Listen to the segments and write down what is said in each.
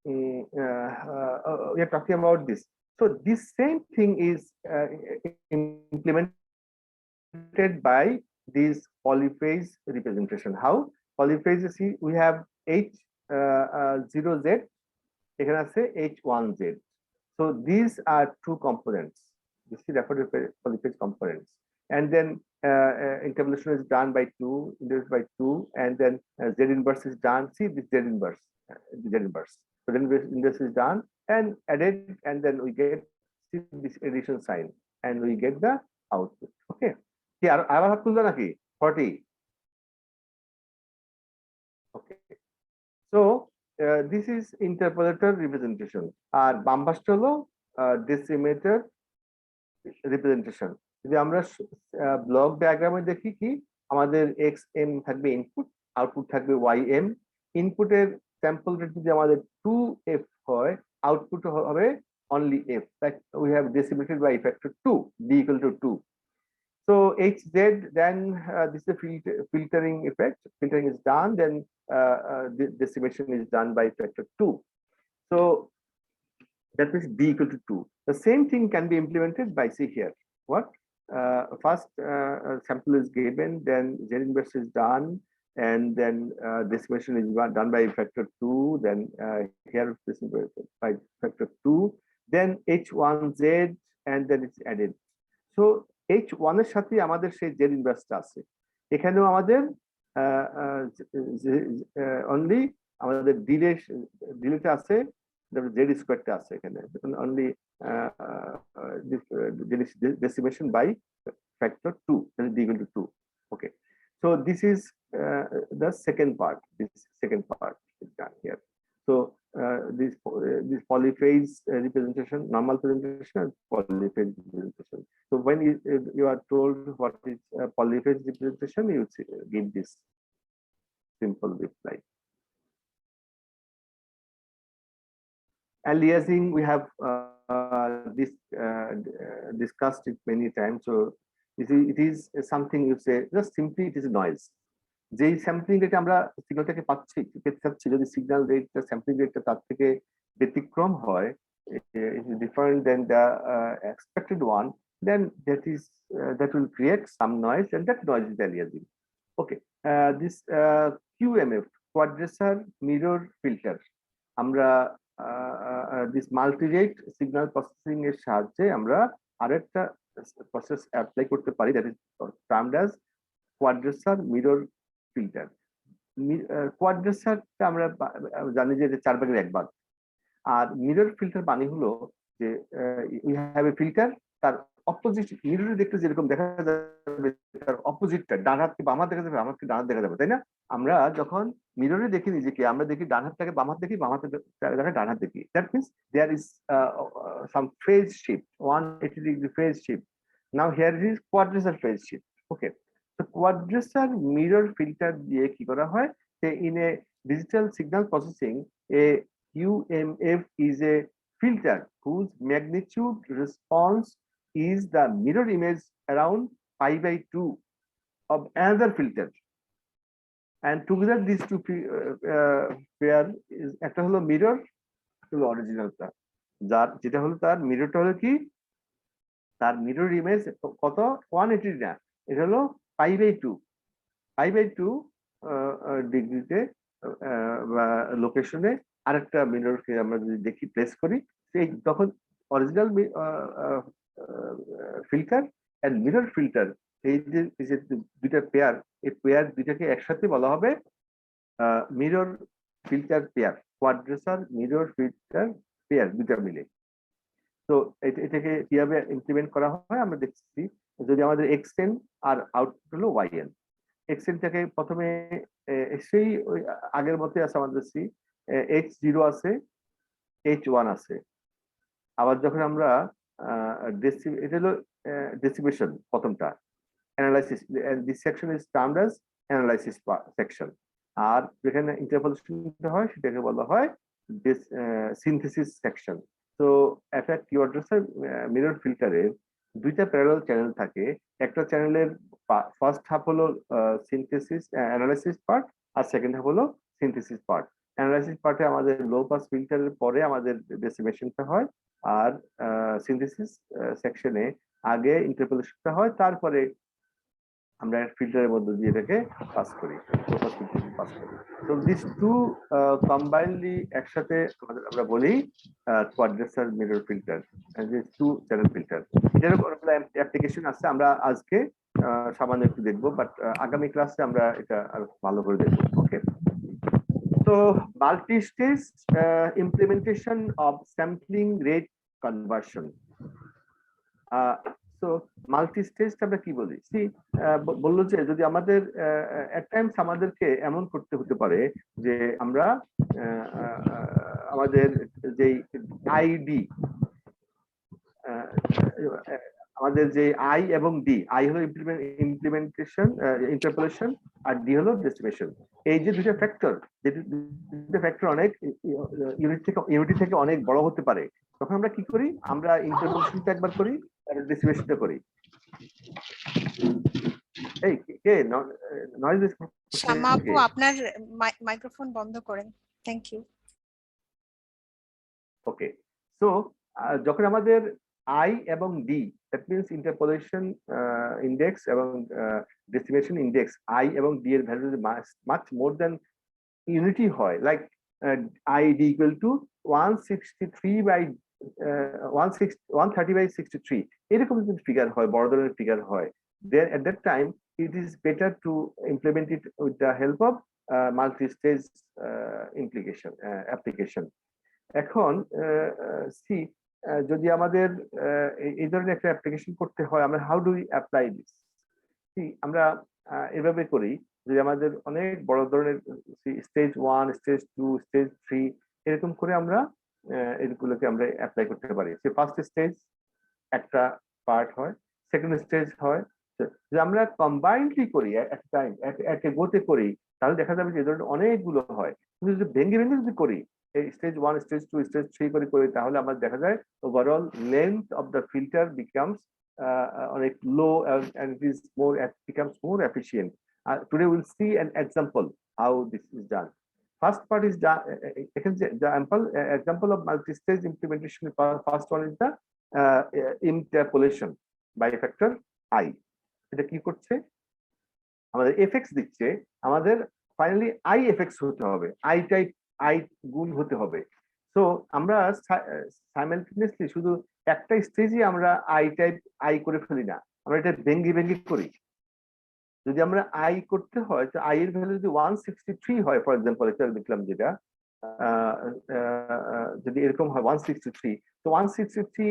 we are talking about this. So this same thing is implemented by this polyphase representation. How? Polyphase, see, we have H0Z, এখানে আছে H1Z. So these are two components. This is referred to polyphase components. And then interpolation is done by 2, inverse by 2, and then Z inverse is done. See this Z inverse, Z inverse. So then inverse is done and added, and then we get this addition sign, and we get the output. Okay. Here, I have to learn 40. Okay. So this is interpolator representation. And বামপাশটা হলো decimator representation. যদি আমরা block ডায়াগ্রামে দেখি কি আমাদের xm থাকবে input, output থাকবে ym। ইনপুটের স্যাম্পল রেট যদি আমাদের 2f হয়, আউটপুট হবে only f, like we have decimated by factor 2, d equal to 2. So hz, then this is the filtering effect. Filtering is done, then the decimation is done by factor 2. So that means d equal to 2. The same thing can be implemented by, see here, what? First sample is given, then Z inverse is done, and then decimation is done by factor 2. Then here this is by factor 2. Then H1Z, and then it's added. So H1 এর সাথে আমাদের সেই Z ইনভার্সটা আছে। এখানেও আমাদের only আমাদের ডিলেটা আছে, Z স্কয়ারটা আছে এখানে, only decimation by factor 2, that is d equal to 2. Okay, so this is the second part. This second part is done here. So this polyphase representation, normal representation, and polyphase representation. So when you are told what is polyphase representation, you give this simple reply. Aliasing, we have discussed it many times. So it is something you say, just simply it is noise. যে sampling rate আমরা সিগন্যালটাকে পেতে চাচ্ছি, যদি signal রেটটা sampling রেটটা তার থেকে ব্যতিক্রম হয়, different than the expected one, then that will create some noise, and that noise is aliasing. Okay, this QMF, quadrature mirror filter, আমরা this multi-rate signal processing এর সাহায্যে আমরা আরেকটা প্রসেস অ্যাপ্লাই করতে পারি, that is termed as quadrature mirror filter. কোয়াড্রেচারটা আমরা জানি যে 4 ভাগের 1 ভাগ, আর মিরর ফিল্টার মানে হলো যে উই হ্যাভ এ ফিল্টার, তার অপোজিট মিররে দেখতে যেরকম দেখা যাবে তার অপোজিটটা ডান হাতকে বাম হাত দেখা যাবে, বাম হাতকে ডান হাত দেখা যাবে, তাই না? আমরা যখন মিররে দেখি নিজেকে, আমরা দেখি ডান হাতটাকে বাম হাত দেখি, বাম হাতটাকে ডান হাত দেখি। That means there is some phase shift, 180 degree phase shift. Now here it is quadrature phase shift. Okay, so quadrature mirror filter দিয়ে কি করা হয়, in a digital signal processing, a QMF is a filter whose magnitude response is the mirror image around pi/2 of another filter, and together these two pair is একটা হলো mirror, হলো অরিজিনালটা, যার যেটা হলো তার মিররটা হলো কি, তার মিরর ইমেজ কত 180 না, এটা হলো pi/2 ডিগ্রিতে বা লোকেশনে আরেকটা মিররকে আমরা যদি দেখি প্লেস করি, সেই তখন original filter and mirror filter, এই যে দুইটা পেয়ার, এই পেয়ার দুইটাকে একসাথে বলা হবে mirror filter pair, quadrature mirror filter pair, দুইটা মিলে। তো এটাকে কিভাবে ইমপ্লিমেন্ট করা হয় আমরা দেখছি, যদি আমাদের xn আর আউটপুট হলো yn, xnটাকে প্রথমে সেই আগের মতই আছে আমাদের সি, h0 আছে, h1 আছে। আবার যখন আমরা এটা হলো ডেসিমেশন প্রথমটা, analysis, this section is termed as analysis section. আর যেখানে ইন্টারপোলেশন হয় সেটাকে বলা হয় সিনথেসিস সেকশন। তো একটা কিওয়াড্রেসার মিরর ফিল্টারের দুইটা প্যারালাল চ্যানেল থাকে, একটা চ্যানেলের ফার্স্ট হাফ হলো সিনথেসিস অ্যানালাইসিস পার্ট, আর সেকেন্ড হাফ হলো সিনথেসিস পার্ট। অ্যানালাইসিস পার্টে আমাদের লো পাস ফিল্টারের পরে আমাদের ডেসিমেশনটা হয়, আর সিনথেসিস সেকশনে আগে ইন্টারপোলেশনটা হয়, তারপরে আমরা ফিল্টারের মধ্যে দিয়ে এটাকে পাস করি, লো পাস ফিল্টার পাস করি। তো দিস টু কম্বাইনলি একসাথে আমরা বলি কোয়াড্রেসার মিরর ফিল্টার, যে টু চ্যানেল ফিল্টার। এটার উপর অ্যাপ্লিকেশন আছে, আমরা আজকে সামান্য একটু দেখবো, বাট আগামী ক্লাসে আমরা এটা আরো ভালো করে দেখবো। ওকে, তো multi stage implementation of sampling rate conversion. তো মাল্টি স্টেজ আমরা কি বলি? বললো যে যদি আমাদের এট টাইমস আমাদেরকে এমন করতে হতে পারে যে আমরা আমাদের যে আইডি, আমাদের যে আই এবং ডি, আই হলো ইমপ্লিমেন্টেশন ইন্টারপোলেশন, আর ডি হলো ডেস্টিনেশন। এই যে দুটো ফ্যাক্টর, যে দুটো ফ্যাক্টর অনেক ইউনিটি থেকে অনেক বড় হতে পারে, তখন আমরা কি করি? আমরা ইন্টারপোলেশনটা একবার করি আর ডেস্টিনেশনটা করি। এই কে নয়েজ শামা আপু, আপনার মাইক্রোফোন বন্ধ করেন। Thank you. ওকে, সো যখন আমাদের আই এবং D, that means interpolation index এবং ডেস্টিনেশন ইন্ডেক্স, আই এবং ডি এর value much more than unity হয়, like I D equal to 130/63, এরকম যদি ফিগার হয়, বড় ধরনের ফিগার হয়, then at that time it is better to implement it with the help of multi-stage application. এখন সি যদি আমাদের এই ধরনের একটা অ্যাপ্লিকেশন করতে হয়, আমরা how do we apply this? আমরা এভাবে করি, যদি আমাদের অনেক বড় ধরনের স্টেজ 1, স্টেজ 2, স্টেজ 3 এরকম করে আমরা এগুলোকে আমরা অ্যাপ্লাই করতে পারি। ফার্স্ট স্টেজ একটা পার্ট হয়, সেকেন্ড স্টেজ হয়, যে আমরা কম্বাইন্ডলি করি এট টাইম, একে গোতে করি, তাহলে দেখা যাবে যে এই ধরনের অনেকগুলো হয়। কিন্তু যদি ভেঙে ভেঙে যদি করি, এই স্টেজ 1, স্টেজ 2, স্টেজ 3 করে করি, তাহলে আমার দেখা যায় overall length of the filter becomes অনেক লো, and it is more, becomes more efficient. Today we'll see an example how this is done. First part is the example of multi-stage implementation. First one is the interpolation by factor I. এটা কি করছে? আমাদের FX দিচ্ছে, আমাদের finally I FX হতে হবে, I type I গুণ হতে হবে। তো আমরা সাইমালটেনিয়াসলি শুধু একটা স্টেজে আমরা আই টাইপ আই করে ফেলি না, আমরা এটা ভেঙ্গে ভেঙ্গে করি। যদি আমরা আই করতে হয়, তো আই এর ভ্যালু যদি 163 হয়, ফর এক্সাম্পল এটা দেখলাম যেটা, যদি এরকম হয় 163, তো 163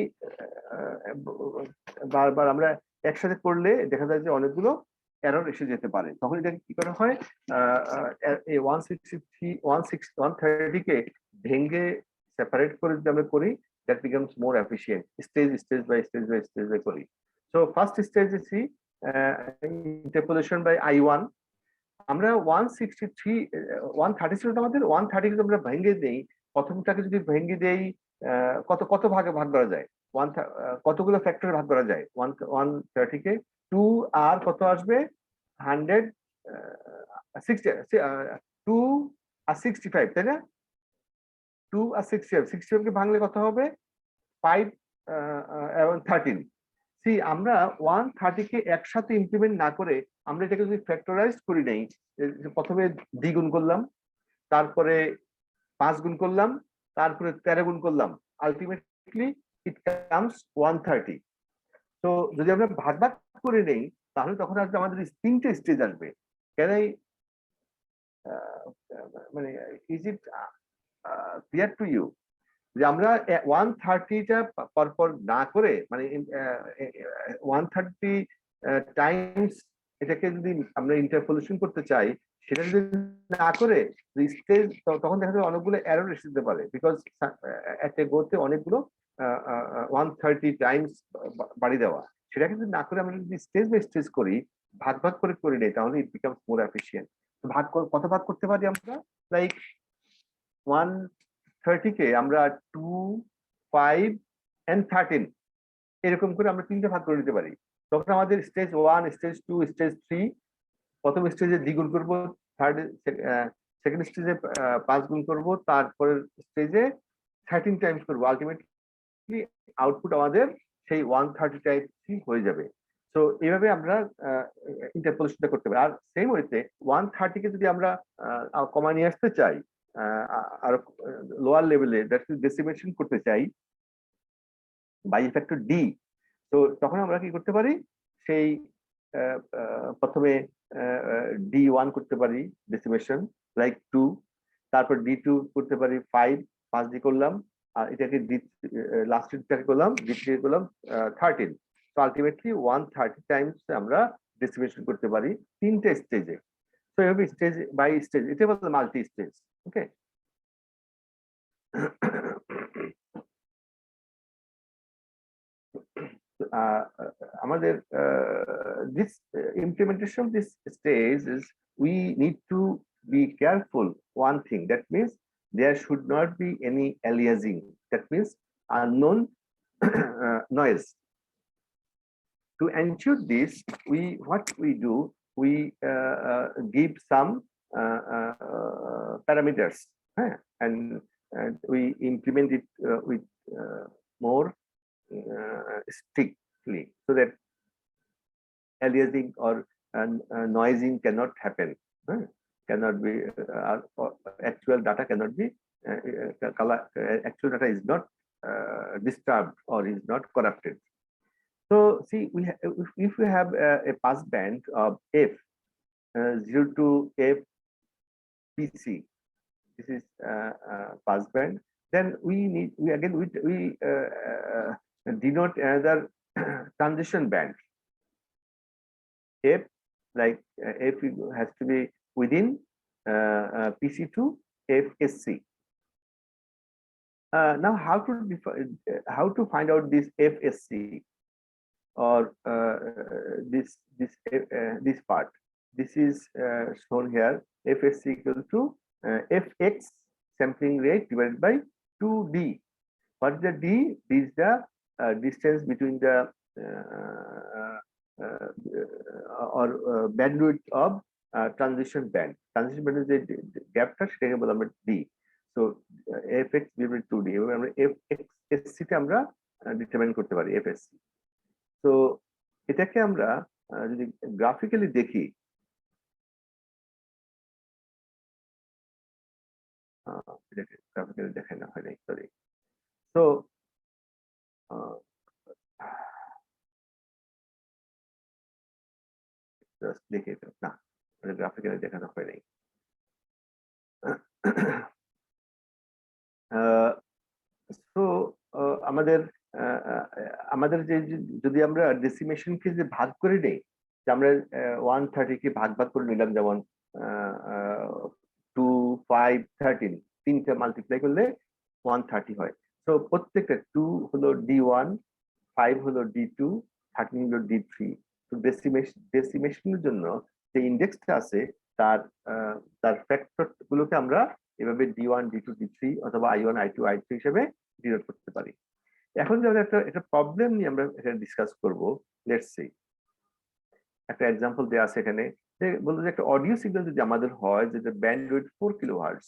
বারবার আমরা একসাথে করলে দেখা যায় যে অনেকগুলো এরর এসে যেতে পারে। তখন এটাকে কি করা হয়? 130 কে ভেঙে সেপারেট করে যদি আমরা করি, that becomes more efficient, stage by stage by করি। So first stage see interpolation by I1, আমরা 130 ছিল আমাদের, 130 কে আমরা ভেঙে দেই, প্রথমটাকে যদি ভেঙে দেই, কত কত ভাগে ভাগ করা যায়, কতগুলো ফ্যাক্টরে ভাগ করা যায়? 130 কে 2 আর কত আসবে? 160, 2 আর 65, তাই না? 2 আর 65 কে ভাঙলে কত হবে? 5 এবং 13। আমরা 130 কে একসাথে ইমপ্লিমেন্ট না করে আমরা এটাকে যদি ফ্যাক্টরাইজ করি নেই, প্রথমে দ্বিগুণ করলাম, তারপরে 5 গুণ করলাম, তারপরে 13 গুণ করলাম, আলটিমেটলি ইট কামস 130। তো যদি আমরা ভাগ ভাগ করে নেই, তাহলে তখন আসলে আমাদের তিনটে স্টেজ আসবে। কেন, মানে is it clear to you? যে আমরা 130টা পরপর না করে, মানে 130 টাইমস এটাকে যদি আমরা ইন্টারপোলেশন করতে চাই, সেটা যদি না করে স্টেজ, তখন দেখা যাবে অনেকগুলো এরর এসে যেতে পারে, বিকজ একটা গোতে অনেকগুলো 130 টাইমস বাড়ি দেওয়া। সেটাকে যদি না করে আমরা যদি স্টেজ বাই স্টেজ করি, ভাগ ভাগ করে করে নেই, তাহলে ইট বিকামস মোর এফিশিয়েন্ট। কত ভাগ করতে পারি আমরা? লাইক 130 কে আমরা 2, 5 and 13 এরকম করে আমরা তিনটে ভাগ করে নিতে পারি। তখন আমাদের স্টেজ 1, স্টেজ 2, স্টেজ 3, প্রথম স্টেজে দ্বিগুণ করব, থার্ড সেকেন্ড স্টেজে 5 গুণ করব, তারপরের স্টেজে 13 টাইমস করব, আলটিমেটলি আউটপুট আমাদের সেই 130 টাইপসই হয়ে যাবে। তো এইভাবে আমরা ইন্টারপোলেশনটা করতে পারি। আর সেম ওয়েতে 130 কে যদি আমরা কমায় নিয়ে আসতে চাই, আর লোয়ার লেভেলে ডেসিমেশন করতে চাই বাই ফ্যাক্টর ডি, তো তখন আমরা কি করতে পারি, সেই প্রথমে D1 করতে পারি ডেসিমেশন লাইক 2, তারপর D2 করতে পারি 5, 5 দিয়ে করলাম, আর এটাকে লাস্টেরটাকে করলাম D3 করলাম 13। তো আলটিমেটলি 130 টাইমস আমরা ডেসিমেশন করতে পারি 3টে স্টেজে। তো এভাবে স্টেজ বাই স্টেজ, এটা বলতে মাল্টি স্টেজ। ওকে, আমাদের this implementation of this stage is we need to be careful one thing, that means there should not be any aliasing, that means unknown noise. To ensure this, what we do, we give some parameters, and we implement it with more strictly, so that aliasing or noising cannot happen, cannot be actual data cannot be actual data is not disturbed or is not corrupted. So see, if we have a pass band of f 0 to f pc, this is pass band, then we denote another transition band f, like f has to be within pc to fsc. Now how to find out this fsc, or this part? This is shown here, fsc equal to fx sampling rate divided by 2d. What is the d? D is the distance between the or bandwidth of transition band. Transition band is the gapটা, সেটাকে বলা আমরা d. So fx divided by 2d, এবং আমরা fxsc টা আমরা determine করতে পারি fsc। তো এটাকে আমরা যদি গ্রাফিক্যালি দেখি, এটাকে গ্রাফিক্যালি দেখানো হয় নাই, সরি। তো দেখে না, গ্রাফিক্যালি দেখানো হয় নাই। তো আমাদের যে যদি আমরা ডেসিমেশনকে যে ভাগ করে নেই, যে আমরা 130 কে ভাগ করে নিলাম, যেমন 2, 5, 13 তিনটা মাল্টিপ্লাই করলে 130 হয়। তো প্রত্যেকটা 2 হলো D1, 5 হলো D2, 13 হলো D3। তো ডেসিমেশনের জন্য যে ইন্ডেক্সটা আছে তার ফ্যাক্টর গুলোকে আমরা এভাবে D1, D2, D3 অথবা I1, I2, I3 হিসেবে ডিনোট করতে পারি। এখন যে একটা প্রবলেম নিয়ে আমরা এখানে ডিসকাস করব, লেটস সি। একটা এক্সাম্পল দেয়া আছে এখানে, যে বলতে যে একটা অডিও সিগন্যাল যদি আমাদের হয় যেটা ব্যান্ডউইথ 4 কিলোহার্টজ,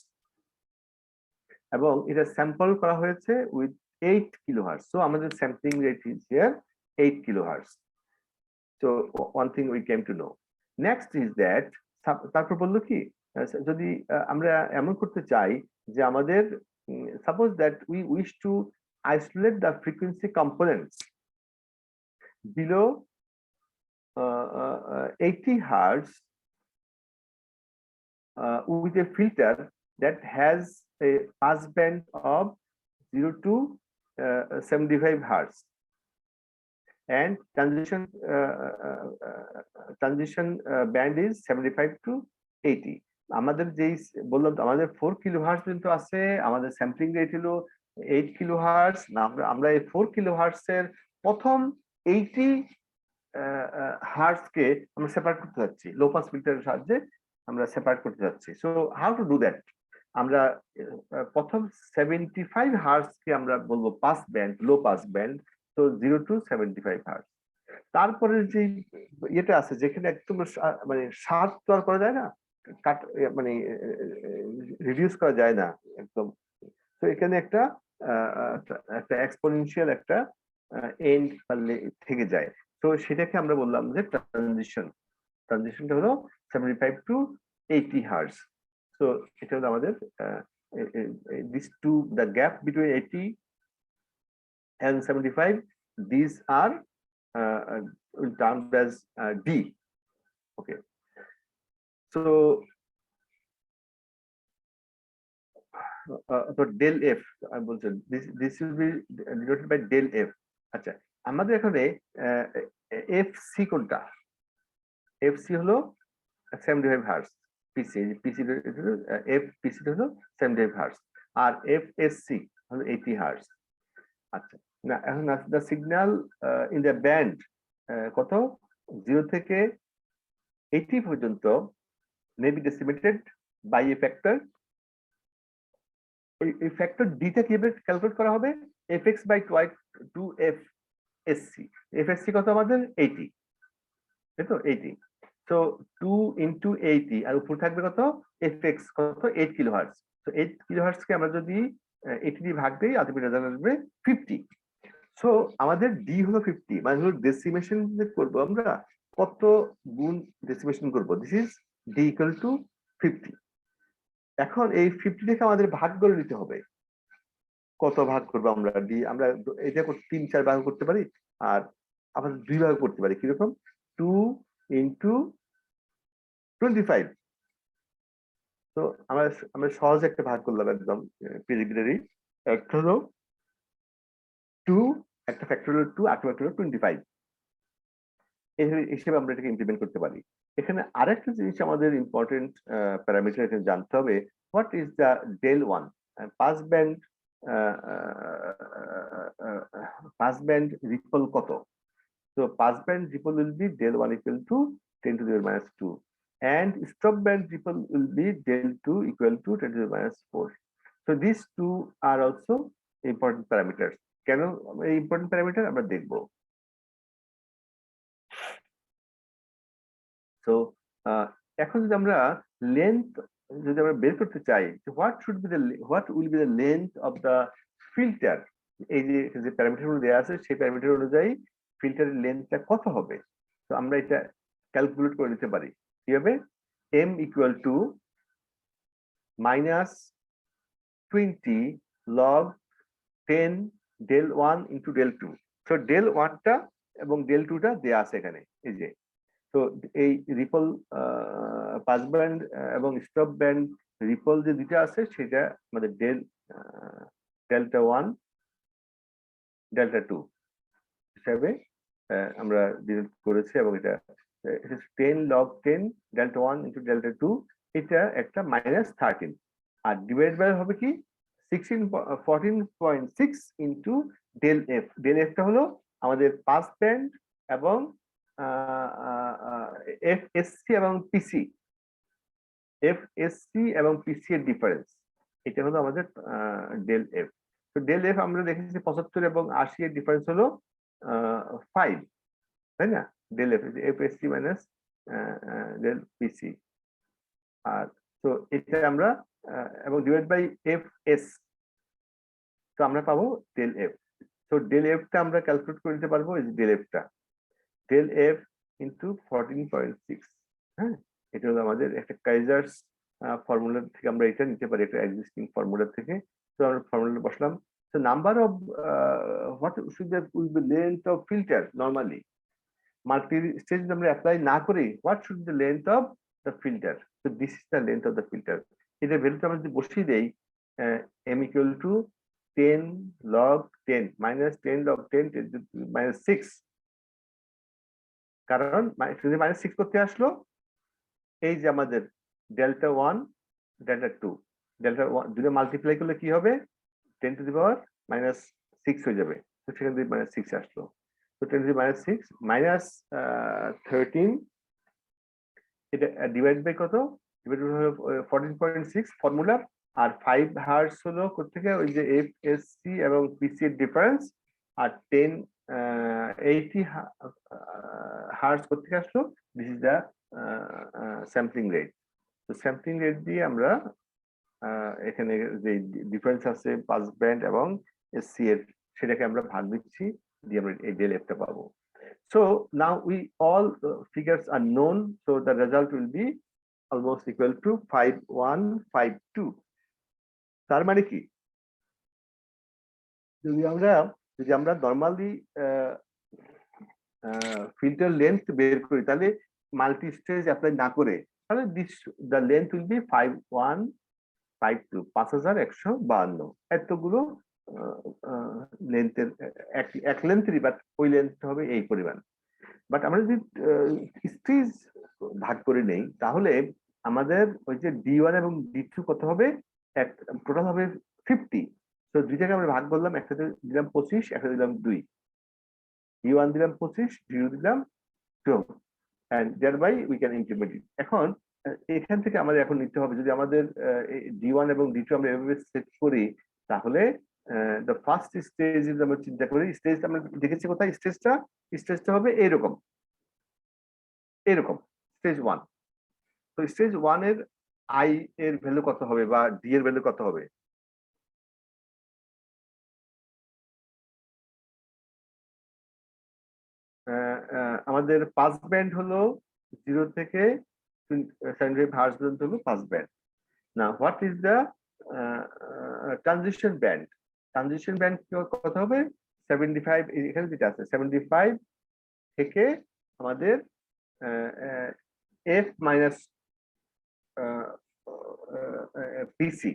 এবং এটা স্যাম্পল করা হয়েছে উইথ 8 কিলোহার্টজ। সো আমাদের sampling rate is here 8 kilohertz. So one thing we came to know. Next is that, তারপর বললো কি, যদি আমরা এমন করতে চাই যে আমাদের suppose that we wish to isolate the frequency components below 80 hertz with a filter that has a pass band of 0 to 75 hertz and transition band is 75 to 80. আমাদের যেই বললাম, আমাদের 4 কিলোহার্টজ পর্যন্ত আছে, আমাদের স্যাম্পলিং রেট হলো 8 কিলোহার্টজ। না, আমরা এই 4 কিলোহার্টজ এর প্রথম 80 হার্টজ কে আমরা সেপারেট করতে যাচ্ছি, লো পাস ফিল্টারের সাহায্যে আমরা সেপারেট করতে যাচ্ছি। So how to do that? আমরা প্রথম 75 হার্টজ কে আমরা বলবো pass band, low pass band, তো 0 to 75 হার্টজ। তারপরে যে এটা আছে যেখানে একদম মানে শার্প তো আর করা যায় না, কাট মানে রিডিউস করা যায় না একদম। তো এখানে একটা একটা এক্সপোনেনশিয়াল একটা এন্ড থেকে যায়। তো সেটাকে আমরা বললাম যে ট্রানজিশনটা হলো 75 টু 80 হার্টজ। তো এটা হলো আমাদের this to the gap between 80 and 75, these are termed as D. Okay, so del F আমি বলছি, this will be denoted by del F. আচ্ছা, আমাদের এখানে FC কোনটা? FC হলো 75 হার্টজ, পিসি পিসি হলো 75 হার্টজ, আর FSC হলো 80 হার্টজ। আচ্ছা, না এখন the signal in the band কত 0 থেকে 80 পর্যন্ত may be decimated by a factor। এই ফ্যাক্টর ডিটা কিভাবে ক্যালকুলেট করা হবে? fx by 2fsc। fsc কত আমাদের 80, তাই তো 80। তো 2 into 80 আর উপর থাকবে কত fx কত 8 কিলোহার্টজ। তো 8 কিলোহার্টজ কে আমরা যদি 80 দিয়ে ভাগ দেই আলটিমেট রেজাল্ট আসবে 50। সো আমাদের ডি হলো 50, মানে হলো ডেসিমেশন যে করব আমরা কত গুণ ডেসিমেশন করব, this is D equal two 50। এখন এই 50 থেকে আমাদের ভাগ করে নিতে হবে, কত ভাগ করবো আমরা ডি, আমরা এটা 3-4 ভাগ করতে পারি, আর আমাদের 2 ভাগ করতে পারি। কিরকম? 2 into 25। তো আমরা আমরা সহজ একটা ভাগ করলাম একদম প্রিলিমিনারি। একটা হলো 2, একটা ফ্যাক্টর হলো 2, আর ফ্যাক্টর হলো 25। এই হিসেবে আমরা এটাকে ইমপ্লিমেন্ট করতে পারি। এখানে আরেকটা জিনিস আমাদের ইম্পর্টেন্ট প্যারামিটার এখানে জানতে হবে, what is the del 1 pass band, pass band ripple কত? So pass band ripple will be del 1 equal to 10 to the power minus 2, and stop band ripple will be del 2 equal to 10 to the power minus 4. So these two are also important parameters. কেন important parameter আমরা দেখব। So এখন যদি আমরা length যদি আমরা বের করতে চাই, what will be the length of the filter, এই যে প্যারামিটার গুলো দেওয়া আছে সেই প্যারামিটার অনুযায়ী ফিল্টারের লেন্থটা কত হবে। তো আমরা এটা ক্যালকুলেট করে নিতে পারি কিভাবে? m equal to -20 log 10 del 1 into del 2। তো del 1 টা এবং del 2 টা দেয়া আছে এখানে, এই যে। তো এই রিপল পাস ব্যান্ড এবং স্টপ ব্যান্ড রিপল যে দুটা আছে সেটা আমাদের ডেল্টা 1 ডেল্টা 2 হিসাবে আমরা ডিনোট করেছি, এবং এটা 10 log 10 ডেল্টা 1 into ডেল্টা 2, এটা একটা -13, আর ডিভাইড বাই হবে কি 14.6 into del f। del f টা হলো আমাদের পাস ব্যান্ড এবং FSC এবং পিসি, FSC এবং পিসি এর ডিফারেন্স, এটা হলো আমাদের ডেল এফ। তো ডেল এফ আমরা দেখেছি 75 এবং 80 এর ডিফারেন্স হলো 5, তাই না? Del F FSC minus del PC, আর তো এটা আমরা এবং ডিভাইড বাই FS, তো আমরা পাবো ডেল এফ। তো ডেল এফ টা আমরা ক্যালকুলেট করে নিতে পারবো, এই ডেল এফ টা del f into 14.6। হ্যাঁ, এটা হলো আমাদের একটা কাইজার্স ফর্মুলা থেকে আমরা এটা নিতে পারি, একটা এক্সিস্টিং ফর্মুলা থেকে। তো আমরা ফর্মুলা বসলাম। So number of what should be length of filter normally, multi stage আমরা অ্যাপ্লাই না করে what should be the length of the filter? So this is the length of the filter. এটা ভ্যালুটা আমরা যদি বসিয়ে দেই m equal to 10 log 10 minus 10 log 10 minus 6, কারণ -6 করতে আসলো, এই যে আমাদের ডেল্টা 1 ডেল্টা 2, ডেল্টা 1 দুটো মাল্টিপ্লাই করলে কি হবে 10 to the power minus 6 হয়ে যাবে। তো সেখান থেকে -6 আসলো। তো 10 to the minus 6 minus 13, এটা ডিভাইড বাই কত? ডিভাইড হলো 14.6 ফর্মুলা, আর 5 হার্টজ হলো কোথা থেকে? ওই যে এফএসসি এবং পিসি এর ডিফারেন্স, আর 80 হার্টজ কোথা থেকে আসলো? This is the sampling rate. তো স্যাম্পলিং রেট দিয়ে আমরা এখানে যে ডিফারেন্স আছে পাস ব্যান্ড এবং এসসি এর সেটাকে আমরা ভাগ দিচ্ছি দিয়ে আমরা এই ডেল এফটা পাবো। So now we all figures are known, so the result will be almost equal to 5152. তার মানে কি, যদি আমরা নরমালি ফিল্টার লেন্থ বের করি তাহলে মাল্টি স্টেজ অ্যাপ্লাই না করে তাহলে দ্য লেন্থ উইল বি 5152, 5152 এতগুলো লেন্থের এক লেন্থেরই, বাট ওই লেন্থ হবে এই পরিমাণ। বাট আমরা যদি স্টেজ ভাগ করে নেই তাহলে আমাদের ওই যে D1 এবং D2 কত হবে, টোটাল হবে 50। তো দুইটাকে আমরা ভাগ করলাম, একটাতে দিলাম 25, একটা দিলাম 2। D1 দিলাম 25, D2 দিলাম 2, and thereby we can implement it। এখন এখান থেকে আমাদের এখন নিতে হবে, যদি আমাদের D1 এবং D2 আমরা এভাবে সেট করি তাহলে দ্য ফার্স্ট স্টেজ আমরা চিন্তা করি, স্টেজ আমরা দেখেছি কোথায়, স্টেজটা হবে এরকম স্টেজ 1। তো স্টেজ 1 এর আই এর ভ্যালু কত হবে বা ডি এর ভ্যালু কত হবে? আমাদের পাস ব্যান্ড হলো 0 থেকে 75 হার্জ পর্যন্ত হলো পাস ব্যান্ড। না, what is the transition band? Transition band কত হবে? 75, এখানে যেটা আছে 75 থেকে আমাদের এফ মাইনাস পিসি।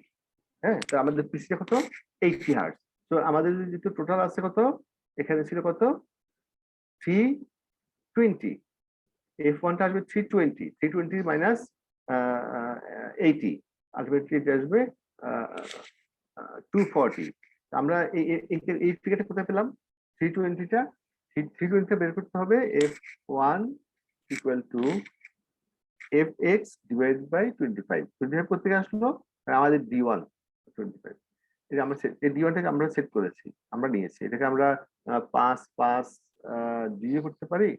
হ্যাঁ, তো আমাদের পিসি কত? 80 হার্জ। তো আমাদের যেহেতু টোটাল আছে কত, এখানে ছিল কত 320, F1 টা আসবে 320, 320 মাইনাস 80, আলটিমেটলি এটা আসবে 240। আমরা এই ফিগারটা কোথায় পেলাম? 320টা 320টা বের করতে হবে, F1 equal to Fx divide by 25। 25 করতে আসলো আমাদের D1 25। এটা আমরা D1 টাকে আমরা সেট করেছি, আমরা নিয়েছি, এটাকে আমরা 5 5 দিয়ে করতে পারি,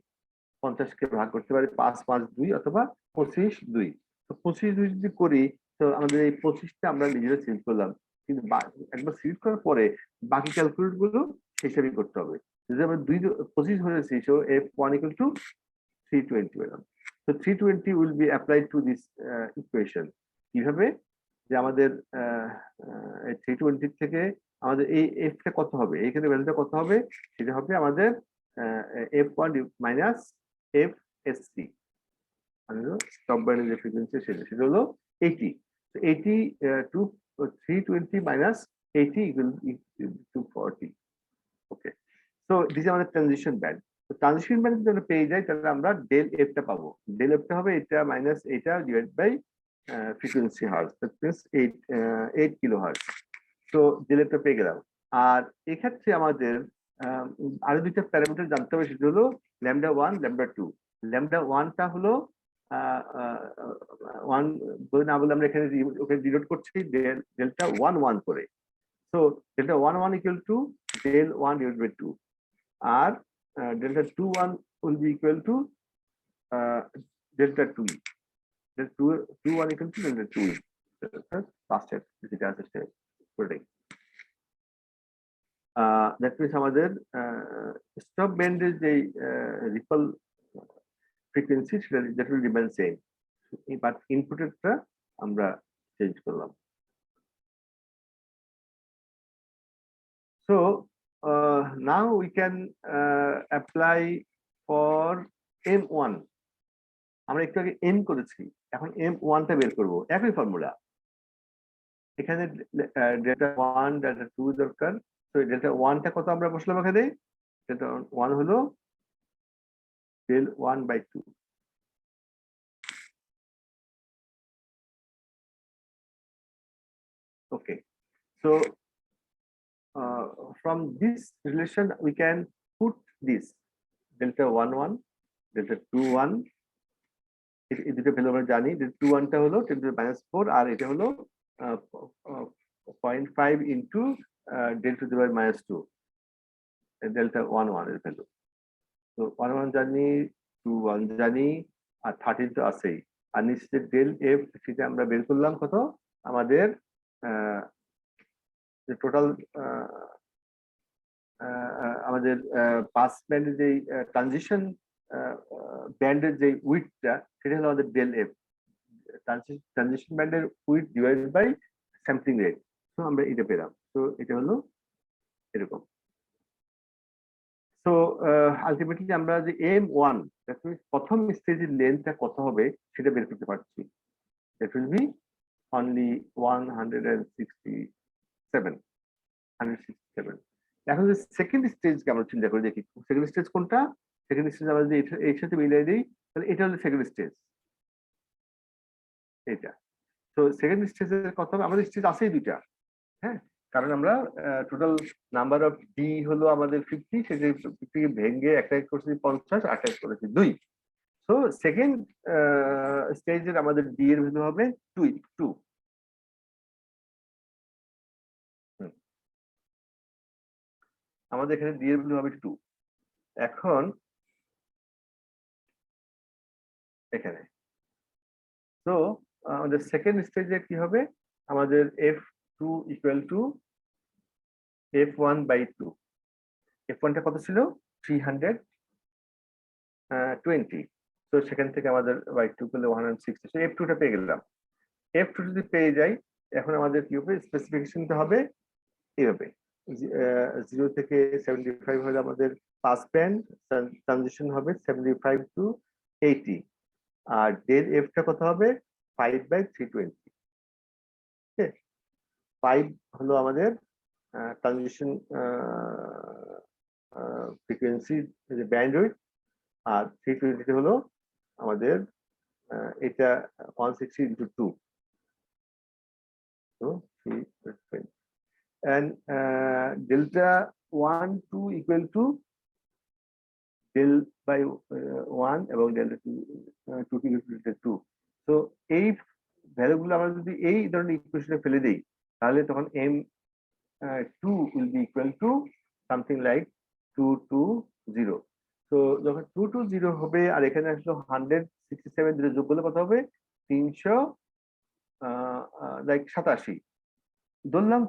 50কে ভাগ করতে পারি 5 5 2 অথবা 25 2। তো 25 2 যদি করি তো আমাদের এই 25টা আমরা নিজেরা চেঞ্জ করলাম, কিন্তু একবার সিলেক্ট করার পরে বাকি ক্যালকুলেট গুলো হিসাবই করতে হবে। যদি আমরা 25 ধরেছি, সো F1 ইকুয়াল টু 320 পেলাম। তো 320 will be applied to this equation. কিভাবে? যে আমাদের 320 থেকে আমাদের এই এফ টা কত হবে, এখানে ভ্যালুটা কত হবে, সেটা হবে আমাদের F1 মাইনাস FSC, মানে স্টপ ব্যান্ডের যে ফ্রিকোয়েন্সি সেটা হলো 80। তো 80 to 320 minus 80 equal to 40। Okay, so this আমাদের ট্রানজিশন ব্যান্ড। তো ট্রানজিশন ব্যান্ড যদি আমরা পেয়ে যাই তাহলে আমরা ডেল এফ টা পাবো। ডেল এফ টা হবে এটা মাইনাস এটা divide by frequency hertz, that means 8 kilo hertz. তো ডেল এফ টা পেয়ে গেলাম। আর এক্ষেত্রে আমাদের আরো দুইটা প্যারামিটার জানতে হবে, সেটা হলো ল্যামডা 1 ল্যামডা 2। ল্যামডা 1 টা হলো 1 বলে না বলে আমরা এখানে ওকে ডিনোট করছি ডেল্টা 1 1 করে। So delta 1 1 equal to del 1 divide by 2, আর delta 2 1 will be equal to delta 2 delta 2 1 equal to delta 2 last step যেটা আছে সেটা করে দ্যাট মিন্স আমাদের স্টপ ব্যান্ডের যে রিপল ফ্রিকোয়েন্সি সেটা that will remain same, but ইনপুটেরটা আমরা চেঞ্জ করলাম। So now we can apply for M1. আমরা একটু আগে M করেছি, এখন M1 টা বের করব, একই ফর্মুলা। এখানে ডেল্টা 1 ডেল্টা 2 দরকার। তো ডেল্টা 1 টা কত আমরা বসলাম এখানে, ডেল্টা 1 হলো del 1 by 2। Okay, so from this relation we can put this delta 1 1 delta 2 1, এই দুটো ভ্যালু আমরা জানি, যে 2 1 টা হলো 10 to the minus 4 আর এটা হলো 0.5 into 10 to the minus 2, delta 1 1 এর ভ্যালু। তো 1 1 জানি, 2 1 জানি, আর 13 তো আছেই। আর নিচে ডেল এফ, সেটা আমরা বের করলাম কত, আমাদের টোটাল আমাদের পাস ব্যান্ডের যে ট্রানজিশন ব্যান্ডের যে উইডটা, সেটা হলো আমাদের ডেল এফ, ট্রানজিশন ব্যান্ডের width divided by sampling rate. তো আমরা এটা পেলাম। তো এটা হলো এরকম। সো আলটিমেটলি আমরা যে M1 প্রথম স্টেজের লেন্থটা কত হবে সেটা বের করতে পারছি। That will be only 167। এখন যে সেকেন্ড স্টেজকে আমরা চিন্তা করে দেখি, সেকেন্ড স্টেজ কোনটা? সেকেন্ড স্টেজ আমরা যদি এর সাথে মিলিয়ে দিই, তাহলে এটা হলো সেকেন্ড স্টেজ, এটা। তো সেকেন্ড স্টেজের কত হবে? আমাদের স্টেজ আছেই দুইটা, হ্যাঁ, কারণ আমরা টোটাল নাম্বার অফ ডি হলো আমাদের 50, সেটা 50 ভেঙে একটা করছি 50, একটা করেছি 2। সো সেকেন্ড স্টেজের আমাদের ডি এর ভ্যালু হবে 2। আমাদের এখানে ডি এর ভ্যালু হবে 2। এখন এখানে তো আমাদের সেকেন্ড স্টেজে কি হবে? আমাদের F2 equal to F1/2। F1 টা কত ছিল? 320। তো সেখান থেকে আমাদের বাই 2 করলে 160। তো F2 টা পেয়ে গেলাম। F2 যদি পেয়ে যাই, এখন আমাদের কি হবে? স্পেসিফিকেশনটা হবে এইভাবে, 0 থেকে 75 হলে আমাদের পাস ব্যান্ড, ট্রানজিশন হবে 75 টু 80। আর ডেল এফ টা কত হবে? 5/320। 5 হলো আমাদের ট্রানজিশন ফ্রিকোয়েন্সি যে ব্যান্ডউইথ, আর 320 হলো আমাদের এটা 160 ইন্টু 2, তো 320। and delta 1 2 equal to del by 1 এবং delta 2 2 equal to delta 2। তো এই ভ্যালুগুলো আমরা যদি এই ধরনের ইকুয়েশনে ফেলে দেই, তাহলে তখন m2 will be equal to something like 220। তো যখন 220 হবে, আর এখানে আসলো 167 দিয়ে যোগ করলে কত হবে? 387। ধরলাম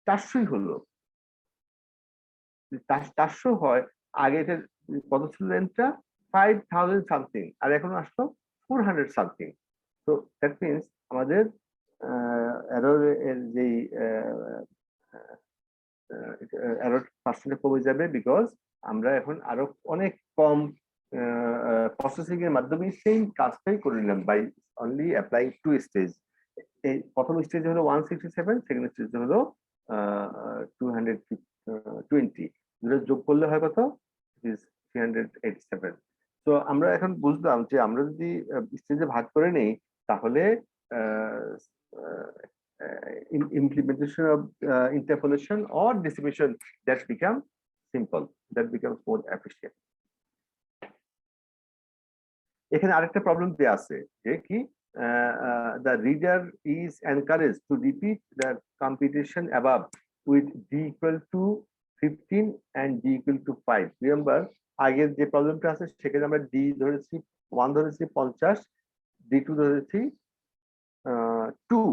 400 হলো। 400 হয়, আগে এটার কত ছিল লেন্থটা? 5000 সামথিং, আর এখন আসলো 400 সামথিং। তো দ্যাট মিনস আমাদের এরর এর যেই এরর পার্সেন্টে কমে যাবে, বিকজ আমরা এখন আরো অনেক কম প্রসেসিং এর মাধ্যমে সেম কাজটাই করে নিলাম বাই অনলি অ্যাপ্লাইং 2 স্টেজ। এই প্রথম স্টেজ হলো 167, সেকেন্ড স্টেজ হলো 220। দুটো যোগ করলে হয় কত? ইজ 387। তো আমরা এখন বুঝলাম যে আমরা যদি স্টেজে ভাগ করে নেই, তাহলে implementation of interpolation or decimation, that becomes simple, that becomes more efficient. এখানে আরেকটা প্রবলেম দেয়া আছে যে কি, the reader is encouraged to repeat the computation above with d equal to 15 and d equal to 5. Remember, আগের যে প্রবলেমটা আছে সেখানে আমরা d ধরেছি 1, ধরেছি 50, d2 ধরেছি 2।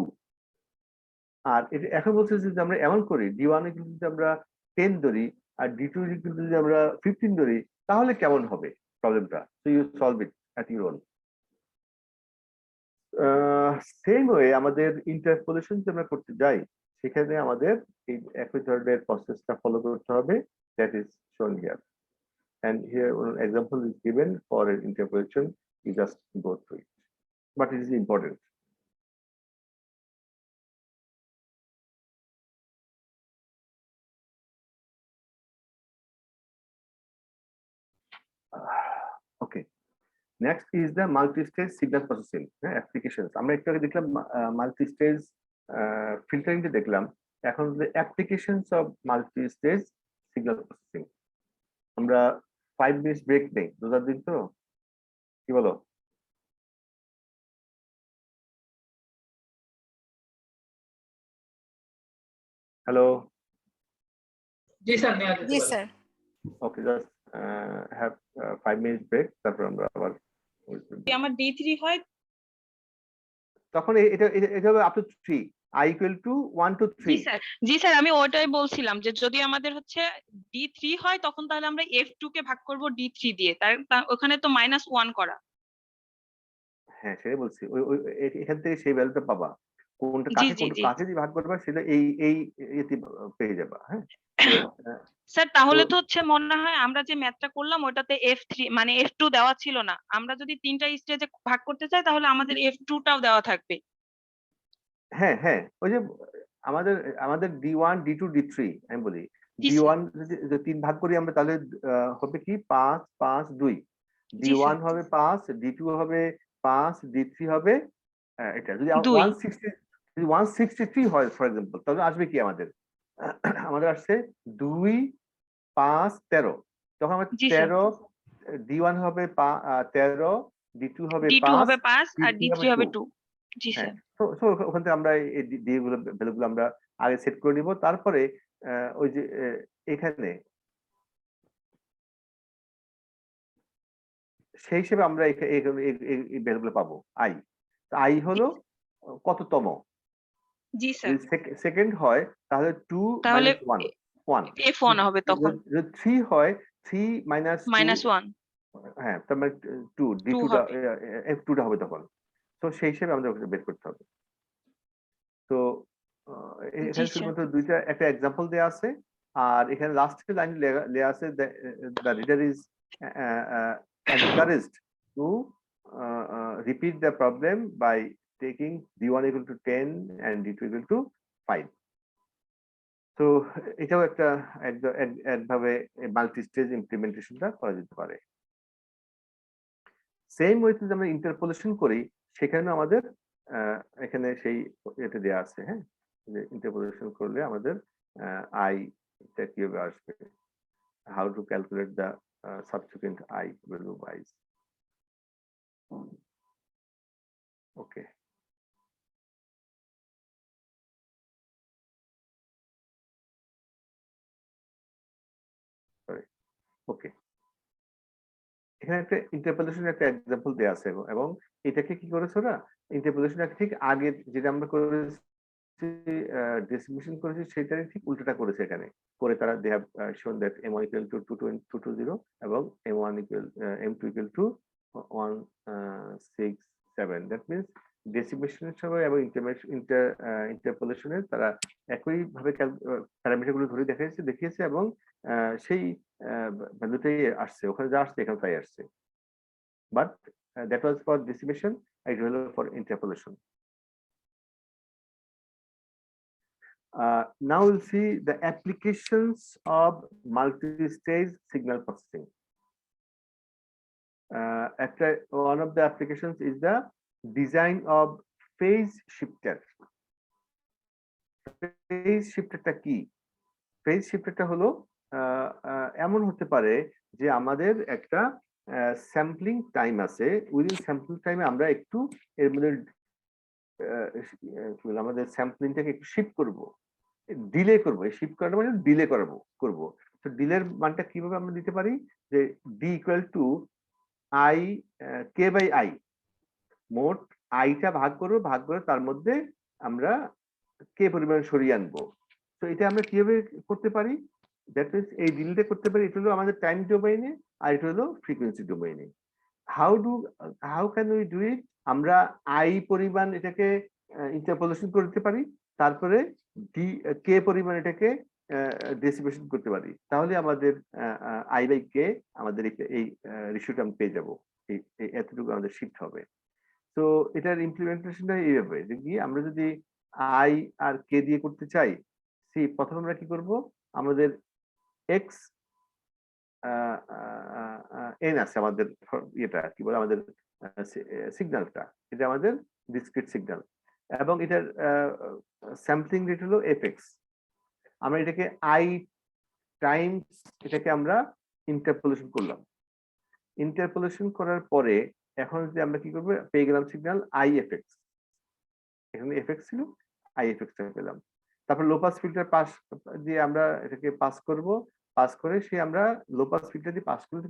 আর এটা এখন বলছে যে আমরা এমন করি, d1 যদি আমরা 10 ধরি আর d2 যদি আমরা 15 ধরি, তাহলে কেমন হবে প্রবলেমটা? So you solve it at your own. Same way আমাদের ইন্টারপোলেশন যদি আমরা করতে যাই, সেখানে আমাদের এই একই ধরনের প্রসেসটা ফলো করতে হবে, দ্যাট ইজ শোন here. And here an example is given for an interpolation. You just go through it, but it is important. Okay. Next is the multi-stage signal processing applications. আমরা একটু আগে দেখলাম multi-stage filtering টা দেখলাম, এখন the applications of multi-stage signal processing। আমরা 5 minutes break নেই, রোজার দিন তো, কি বলো? হ্যালো, জি স্যার, জি sir. Okay, just have 5 minutes break, তারপর আমরা আবার যদি আমার D3 হয় তখন এটা এটা এটা হবে up to 3 I equal to 1 to 3। G sir আমি ওটাই বলছিলাম যে যদি আমাদের হচ্ছে D3 হয় তখন তাহলে আমরা F2 কে ভাগ করব D3 দিয়ে, ওখানে তো -1 করা। হ্যাঁ সেটাই বলছি, ওই ওই এখান থেকে সেই ভ্যালুটা পাবা, কোনটা জি কাকে জি জি কাকে দিয়ে ভাগ করবা সেটা এই এই এতে পেয়ে যাবা। হ্যাঁ স্যার তো তাহলে তো হচ্ছে মনে হয় আমরা যে ম্যাথটা করলাম ওটাতে F3 মানে F2 দেওয়া ছিল না, আমরা যদি 3টা স্টেজে ভাগ করতে চাই তাহলে আমাদের F2 টাও দেওয়া থাকবে। হ্যাঁ হ্যাঁ ওই যে আমাদের আমাদের D1 D2 D3 আমি বলি, জি স্যার। D1 যদি 3 ভাগ করি আমরা তাহলে হবে কি 5 5 2, জি D1 স্যার হবে 5, D2 হবে 5, D3 হবে এটা যদি 2। 160 যদি 163 হয় ফর এক্সাম্পল, তাহলে আসবে কি আমাদের আমাদের আসছে 2 5 13, তখন আমরা জি স্যার 13 D1 হবে 13, D2 হবে D2 5, হবে 5 আর D3 D3 হবে হবে 2। 2। জি হ্যাঁ স্যার। তো তো ওখান থেকে আমরা এই দিয়ে গুলো ভ্যালুগুলো আমরা আগে সেট করে নিব, তারপরে ওই যে এখানে সেই হিসেবে আমরা এই ভ্যালুগুলো পাবো। আই হলো কততম, জি স্যার যদি সেকেন্ড হয় তাহলে 2 তাহলে মাইনাস 1 1, F1 হবে তখন যদি 3 হয় 3 মাইনাস 2, -1 হ্যাঁ তার মানে 2 2 D2 টা হবে। F2 টা হবে তখন। তো সেই হিসেবে আমাদের ওখানে বের করতে হবে। তো জি এখানে স্যার। শুধুমাত্র দুইটা একটা এক্সাম্পল দেওয়া আছে, আর এখানে লাস্ট লাইন লেখা আছে the reader is encouraged to repeat the problem by taking D1 equal to 10 and D2 equal to 5. তো এটাও একটা একভাবে মাল্টি স্টেজ ইমপ্লিমেন্টেশনটা করা যেতে পারে। সেম ওয়েতে যদি আমরা ইন্টারপোলেশন করি সেখানে আমাদের এখানে সেই এটা দেওয়া আছে। হ্যাঁ যে ইন্টারপোলেশন করলে আমাদের আই টা কিভাবে আসবে, how to calculate the subsequent I value wise. Okay sorry okay এখানে একটা ইন্টারপোলেশনের একটা এক্সাম্পল দেওয়া আছে, এবং এটাকে কি করেছে ওরা ইন্টারপোলেশন ঠিক আগে যেটা আমরা করেছি ডিস্ট্রিবিউশন করেছি সেটারই ঠিক উল্টোটা করেছে এখানে করে, তারা they have shown that m1 equal to 220 এবং m2 equal to 167, that means ডেসিমেশনের সময় এবং ইন্টারপোলেশনের তারা একই ভাবে প্যারামিটার গুলো ধরে দেখিয়েছে এবং সেই ভ্যালুটাই আসছে, ওখানে যা আসছে এখানে তাই আসছে, but that was for decimation, it was for interpolation. Now we'll see the applications of multi-stage signal processing. One of the applications is the design of phase shifter. Phase shifter টা কি? Phase shifter টা হলো এমন হতে পারে যে আমাদের একটা স্যাম্পলিং টাইম আছে, উইদিন স্যাম্পলিং টাইমে আমরা একটু এর মধ্যে আমাদের স্যাম্পলিংটাকে একটু শিফট করব, ডিলে করব, এই শিফট করাটা মানে ডিলে করব। তো ডিলের মানটা কিভাবে আমরা দিতে পারি যে D equal to I K by I, মোট আইটা ভাগ করে তার মধ্যে আমরা কে পরিমাণ সরিয়ে আনবো। তো এটা আমরা কিভাবে করতে পারি, দ্যাট মিনস এই ডিলটা করতে পারি, এটা হলো আমাদের টাইম ডোমেইনে আর এটা হলো ফ্রিকোয়েন্সি ডোমেইনে। How can we do it, আমরা আই পরিমাণ এটাকে ইন্টারপোলেশন করতে পারি, তারপরে ডি কে পরিমাণ এটাকে ডেসিমেশন করতে পারি, তাহলে আমাদের আই বাই কে আমাদের এই রেশিওটা আমি পেয়ে যাবো, এই এতটুকু আমাদের শিফট হবে। তো এটার ইমপ্লিমেন্টেশনটা এইভাবে যে কি আমরা যদি আই আর কে দিয়ে করতে চাই, প্রথমে আমরা কি করব, আমাদের এক্স এন আছে আমাদের এটা কি বলে আমাদের সিগন্যালটা, এটা আমাদের ডিসক্রিট সিগন্যাল এবং এটার স্যাম্পলিং রেট হলো এফএক্স। আমরা এটাকে আই টাইমস এটাকে আমরা ইন্টারপোলেশন করলাম, ইন্টারপোলেশন করার পরে এখন যদি আমরা কি করবো পেয়ে গেলাম সিগন্যাল আই এফএক্স, এখানে এফএক্স ছিল আই এফএক্সটা পেলাম, তারপর লো পাস ফিল্টার পাস দিয়ে আমরা এটাকে পাস করব পাস করে সে আমরা লো পাস ফিল্টার দিয়ে পাস করলে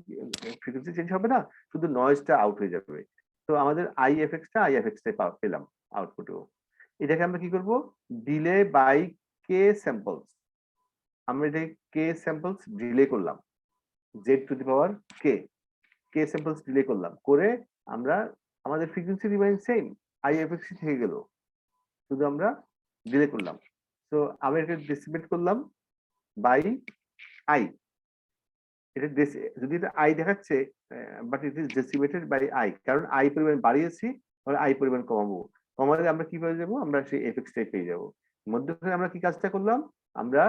ফ্রিকোয়েন্সি চেঞ্জ হবে না, শুধু নয়েজটা আউট হয়ে যাবে। তো আমাদের আইএফএক্সটাই পেলাম আউটপুটও। এটাকে আমরা কি করব, ডিলে বাই কে স্যাম্পলস, আমরা এটা কে স্যাম্পলস ডিলে করলাম, Z to the power K samples delay করলাম, করে আমরা আমাদের ফ্রিকোয়েন্সি রিমাইন সেম, আইএফএক্স থেকে গেল, শুধু আমরা ডিলে করলাম। তো আমরা এটা ডেসিমেট করলাম বাই আই, এটা যদি এটা আই দেখাচ্ছে but it is decimated by I, কারণ আই পরিমাণ বাড়িয়েছি, তাহলে আই পরিমাণ কমাবো, কমালে আমরা কি পেয়ে যাবো, আমরা সেই এফএক্সটাই পেয়ে যাবো। মধ্যখানে আমরা কি কাজটা করলাম, আমরা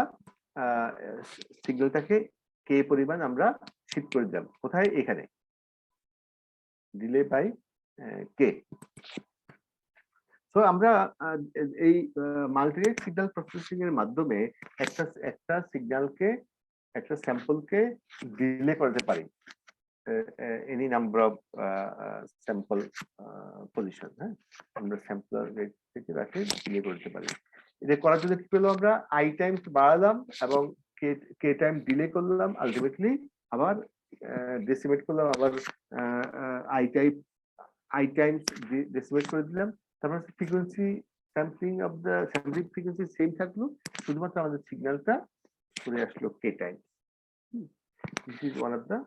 সিগন্যালটাকে কে পরিমাণ আমরা শিফট করে দিলাম কোথায়, এখানে ডিলে বাই কে। তো আমরা এই মাল্টিরেট সিগন্যাল প্রসেসিং এর মাধ্যমে একটা সিগন্যালকে, একটা স্যাম্পলকে ডিলে করতে পারি any number of sample position. হ্যাঁ, আমরা স্যাম্পল রেট থেকে রাখে ডিলে করতে পারি। এটা করার জন্য কি করলাম, আমরা আই টাইমস বাড়ালাম এবং কে টাইম ডিলে করলাম, আলটিমেটলি আবার ডেসিমেট করলাম, আবার আই টাইমস ডেসিমেট করে দিলাম, তারপর frequency sampling of the sampling frequency same থাকলো, শুধুমাত্র আমাদের সিগন্যালটা করে আসলো কে time. This is one of the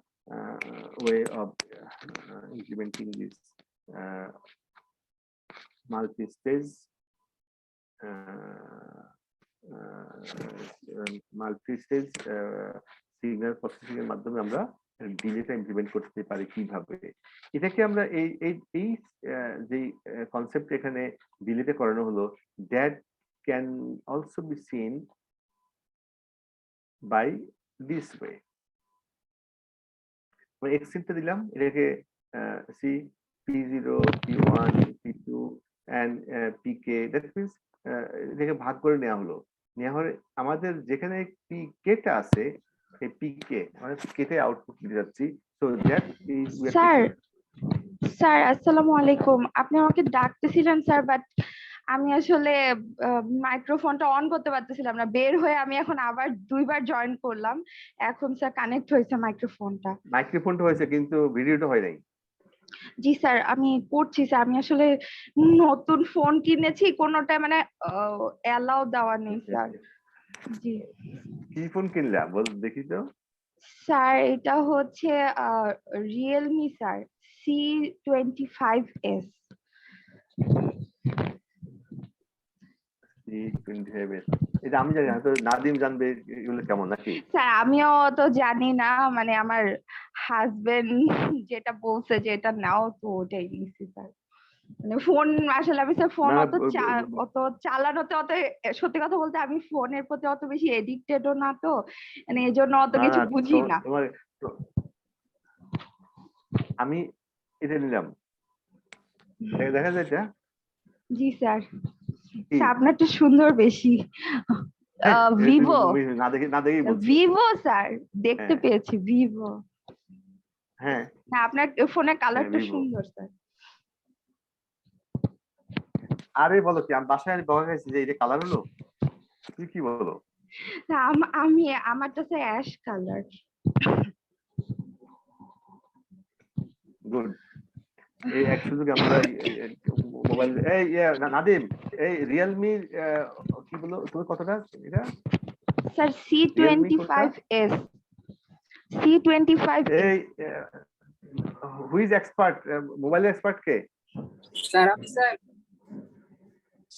way of implementing this multi-stage signal processing এর মাধ্যমে আমরা ডিলেটা ইমপ্লিমেন্ট করতে পারি কিভাবে। এটাকে আমরা এই যে কনসেপ্ট এখানে ডিলেতে করানো হলো, that can also be seen by this way. এক্সটেন্টটা দিলাম, এটাকে see P0, P1, P2 and PK, that means এটাকে ভাগ করে নেওয়া হলো। নেওয়া হলে আমাদের যেখানে পিকেটা আছে, এই পিকে মানে কেটে আউটপুট দিতে যাচ্ছি। সো দ্যাট ইজ স্যার আসসালামু আলাইকুম, আপনি আমাকে ডাকতেছিলেন স্যার, বাট আমি আসলে মাইক্রোফোনটা অন করতে পারতেছিলাম না, বের হয়ে আমি এখন আবার 2বার জয়েন করলাম, এখন স্যার কানেক্ট হয়েছে মাইক্রোফোনটা হয়েছে কিন্তু ভিডিওটা হয় নাই। জি স্যার আমি করছি স্যার, আমি আসলে নতুন ফোন কিনেছি, কোনোটা মানে অ্যালাউ দেওয়া নেই স্যার। জি কি ফোন কিনলা বল দেখি তো। স্যার এটা হচ্ছে রিয়েলমি স্যার, C25s। এটা আমি জানি না, তো নাদিম জানবে এগুলো কেমন নাকি। স্যার আমিও তো জানি না, মানে আমার হাজবেন্ড যেটা বলছে যে এটা নাও, তো ওটাই নিছি স্যার। মানে ফোন আসলে আমি স্যার ফোন অত চালানোতে অত, সত্যি কথা বলতে আমি ফোনের প্রতি অত বেশি এডিক্টেডও না, তো মানে এই জন্য অত কিছু বুঝি না। আমি এটা নিলাম, দেখা যায় এটা। জি স্যার, আপনারটা সুন্দর বেশি। ভিভো ভিভো স্যার, দেখতে পেয়েছি ভিভো। হ্যাঁ না আপনার ফোনের কালারটা সুন্দর স্যার। আরে বলো কি, আমি বাসায় বকা খাইছি যে এটা কালার হলো, তুই কি বলো। আমি আমারটা স্যার অ্যাশ কালার। গুড। এই এক সুযোগে আমরা মোবাইল, এই নাদিম, এই রিয়েলমি কি বলো তুমি কতটা এটা স্যার C25s। C25 এই who is expert, mobile expert K? Sir আমি স্যার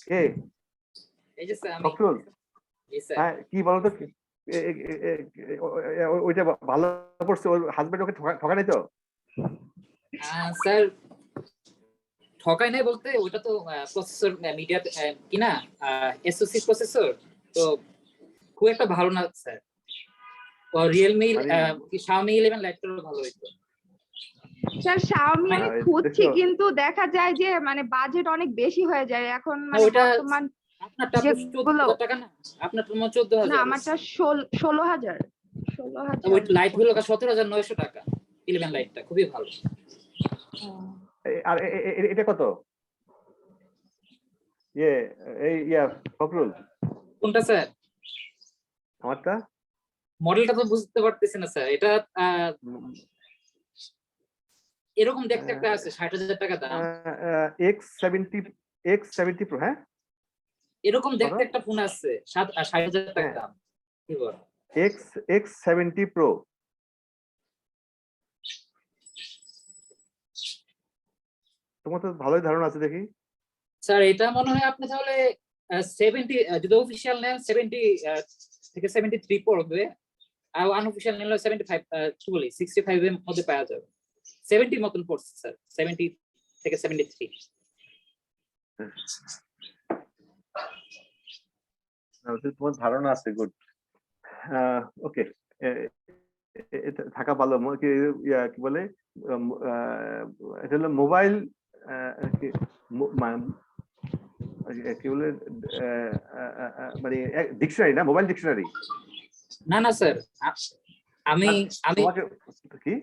কে? এই যে স্যার আমি। ফখরুল, হ্যাঁ কি বলো তো, ওইটা ভালো পড়ছে, ওর হাজবেন্ড ওকে ঠকা নাই তো? স্যার ঠকাই নাই বলতে, ওটা তো প্রসেসর মিডিয়া কি না, এসওসি প্রসেসর, তো খুব একটা ভালো না স্যার। তো রিয়েলমি Xiaomi 11 লাইটটাও ভালো হইতো স্যার। Xiaomi আমি খুঁজছি কিন্তু দেখা যায় যে মানে বাজেট অনেক বেশি হয়ে যায় এখন, মানে বর্তমান। আপনারটা 14,000 টাকা না? আপনারটা 14,000 না, আমারটা 16,000। ওই লাইট হলো 17,900 টাকা, 11 লাইটটা খুবই ভালো। আর এটা কত? ফখরুল কোনটা স্যার? আমারটা মডেলটা তো বুঝতে পারতেছি না স্যার, এটা এরকম দেখতে একটা আছে 60,000 টাকা দাম, X70 Pro, হ্যাঁ এরকম দেখতে একটা ফোন আছে 60,000 টাকা দাম, কি বল? X70 Pro, তোমার তো ভালোই ধারণা আছে দেখি। স্যার এটা মনে হয় আপনি তাহলে 70, যদি অফিশিয়াল নেন 70 থেকে 73 পড়বে, আর আনঅফিশিয়াল নিলে 75, কি বলি 65 এর মধ্যে পাওয়া যাবে। 70 মতন পড়ছে স্যার, 70 থেকে 73। তোমার ধারণা আছে, গুড। ওকে, এটা থাকা ভালো। কি বলে, এটা হলো মোবাইল, কি বলে, মানে ডিকশনারি না, মোবাইল ডিকশনারি? না না স্যার, আমি কি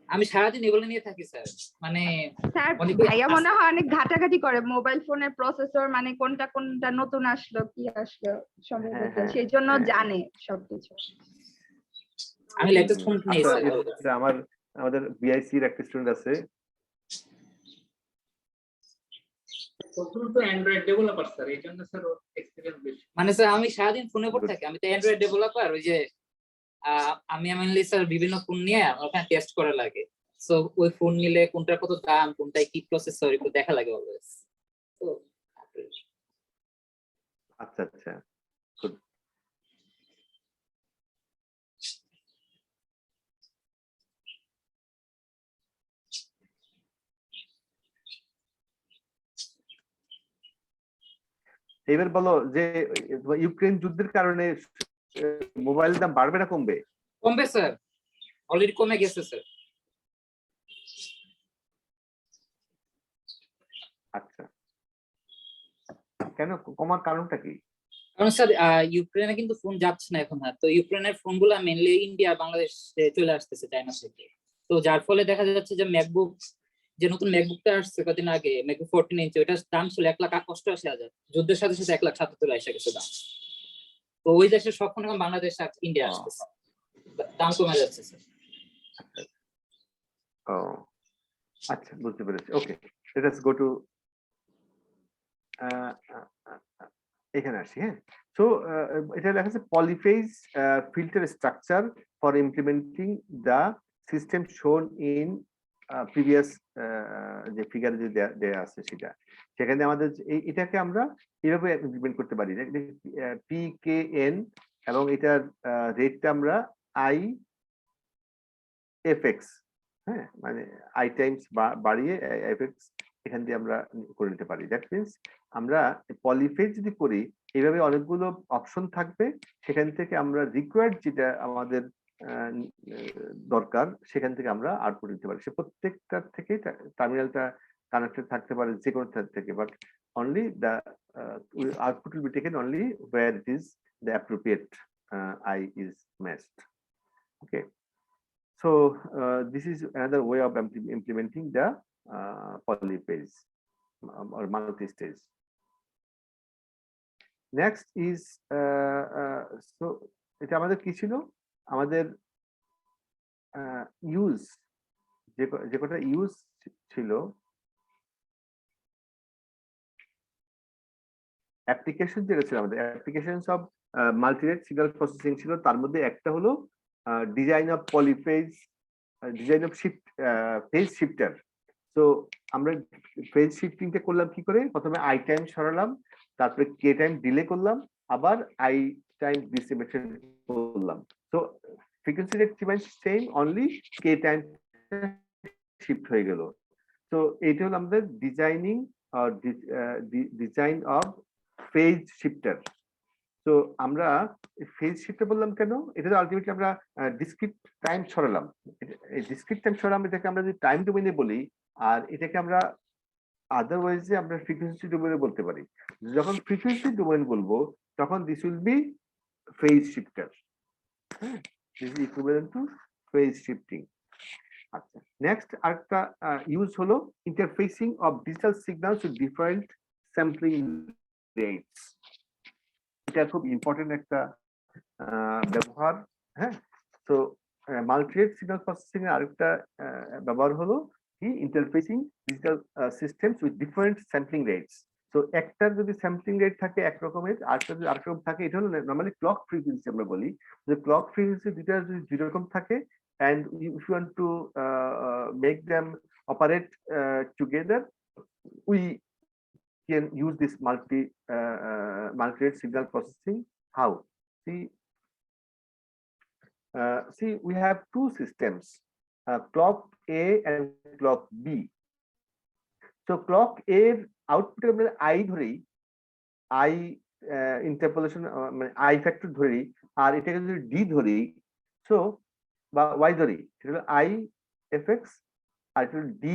আমি সারাদিন এগুলো নিয়ে থাকি স্যার, মানে স্যার ভাইয়া মনে হয় অনেক ঘাটাঘাটি করে মোবাইল ফোনের প্রসেসর, মানে কোনটা কোনটা নতুন আসলো কি আসলো সম্ভবত, সেই জন্য জানে সবকিছু। আমি লেটেস্ট ফোন নিয়ে স্যার। আমাদের বিআইসি এর একটা স্টুডেন্ট আছে, তো অ্যান্ড্রয়েড ডেভেলপার স্যার, এই জন্য স্যার এক্সপেরিয়েন্স বেশি। মানে স্যার আমি সারাদিন ফোনে পড়ে থাকি, আমি তো অ্যান্ড্রয়েড ডেভেলপার, ওই যে আমি মেইনলি স্যার বিভিন্ন ফোন নিয়ে ওখানে টেস্ট করা লাগে। সো ওই ফোন নিলে কোনটার কত দাম, কোনটায় কি প্রসেসর, একটু দেখা লাগে অলওয়েজ। তো আচ্ছা আচ্ছা, গুড। এবার বলো যে ইউক্রেন যুদ্ধের কারণে মোবাইল দাম বাড়বে না কমবে? কমবে স্যার, অলরেডি কমে গেছে স্যার। আচ্ছা, কেন কমার কারণটা কি? কারণ স্যার ইউক্রেনে কিন্তু ফোন যাচ্ছে না এখন, তো ইউক্রেনের ফোনগুলো মেইনলি ইন্ডিয়া বাংলাদেশ চলে আসতেছে চায়না থেকে। তো যার ফলে দেখা যাচ্ছে যে ম্যাকবুক, যে নতুন ম্যাকবুকটা আসছে কদিন আগে, ম্যাকবুক 14 ইঞ্চি, ওটার দাম ছিল 1,88,000, যুদ্ধের সাথে সাথে 1,77,000 এসে গেছে দাম। তো ওই দেশের সব ফোন এখন বাংলাদেশ আর ইন্ডিয়া আসতেছে, দাম কমে যাচ্ছে স্যার। ও আচ্ছা, বুঝতে পেরেছি। ওকে, লেটস গো টু এখানে আসি। হ্যাঁ, সো এটা লেখা আছে polyphase filter structure for implementing the system শোন ইন প্রিভিয়াস, যে ফিগার যে দেয়া আছে সেটা, সেখানে আমাদের এটাকে আমরা এইভাবে ইমপ্লিমেন্ট করতে পারি, PKN, এবং এটার রেটটা আমরা IFX, হ্যাঁ, মানে I টাইমস বাড়িয়ে IFX এখান দিয়ে আমরা করে নিতে পারি। দ্যাট মিনস আমরা পলিফেজ যদি করি, এইভাবে অনেকগুলো অপশন থাকবে, সেখান থেকে আমরা রিকোয়ার্ড যেটা আমাদের দরকার সেখান থেকে আমরা আউটপুট নিতে পারি। সে প্রত্যেকটার থেকে টার্মিনালটা কানেক্টেড থাকতে পারে যে কোনো থেকে, but only the output will be taken only where it is the appropriate I is matched. Okay, so this is another way of implementing the polyphase or multi-stage. Next is so এটা আমাদের কি ছিল, আমাদের use, যে কটা use ছিল, application যেটা ছিল আমাদের, অ্যাপ্লিকেশন সব মাল্টিরেট সিগন্যাল প্রসেসিং ছিল। তার মধ্যে একটা হলো design of polyphase, design of phase shifter. তো আমরা ফেজ শিফটিংটা করলাম কি করে, প্রথমে আই টাইম সরালাম, তারপরে কে টাইম ডিলে করলাম, আবার আই টাইম ডিসিমেশন করলাম। তো frequency rate remains same, only K time shift হয়ে গেল। তো এইটা হলো আমাদের ডিজাইন অফ ফেজ শিফটার। তো আমরা ফেজ শিফটার বললাম কেন, এটা তো আলটিমেটলি আমরা ডিসক্রিট টাইম সরালাম। এই ডিসক্রিট টাইম সরালাম, এটাকে আমরা যদি টাইম ডোমেইনে বলি, আর এটাকে আমরা আদারওয়াইজে আমরা ফ্রিকোয়েন্সি ডোমেইনে বলতে পারি। যখন ফ্রিকোয়েন্সি ডোমেইন বলবো তখন this will be phase shifter. হ্যাঁ, this is equivalent to phase shifting. আচ্ছা, নেক্সট আরেকটা ইউজ হলো interfacing of digital signals with different sampling rates. এটা খুব ইম্পর্টেন্ট একটা ব্যবহার, হ্যাঁ, তো মাল্টি রেট সিগন্যাল প্রসেসিং এর আরেকটা ব্যবহার হলো কি interfacing digital systems with different sampling rates. তো একটার যদি স্যাম্পলিং রেট থাকে এক রকমের, আরেকটা যদি আরেক রকম থাকে, এটা হলো নর্মালি ক্লক ফ্রিকোয়েন্সি আমরা বলি। যে ক্লক ফ্রিকোয়েন্সি দুইটা যদি দুই রকম থাকে and if you want to make them operate together, we can use this multi-rate signal processing. How? See, we have two systems, clock A and clock B. So clock A এর output আমরা I ধরেই, I interpolation মানে I factor ধরেই, আর এটাকে যদি D ধরি, so বা Y ধরি, এটা হলো I fx আর এটা হলো D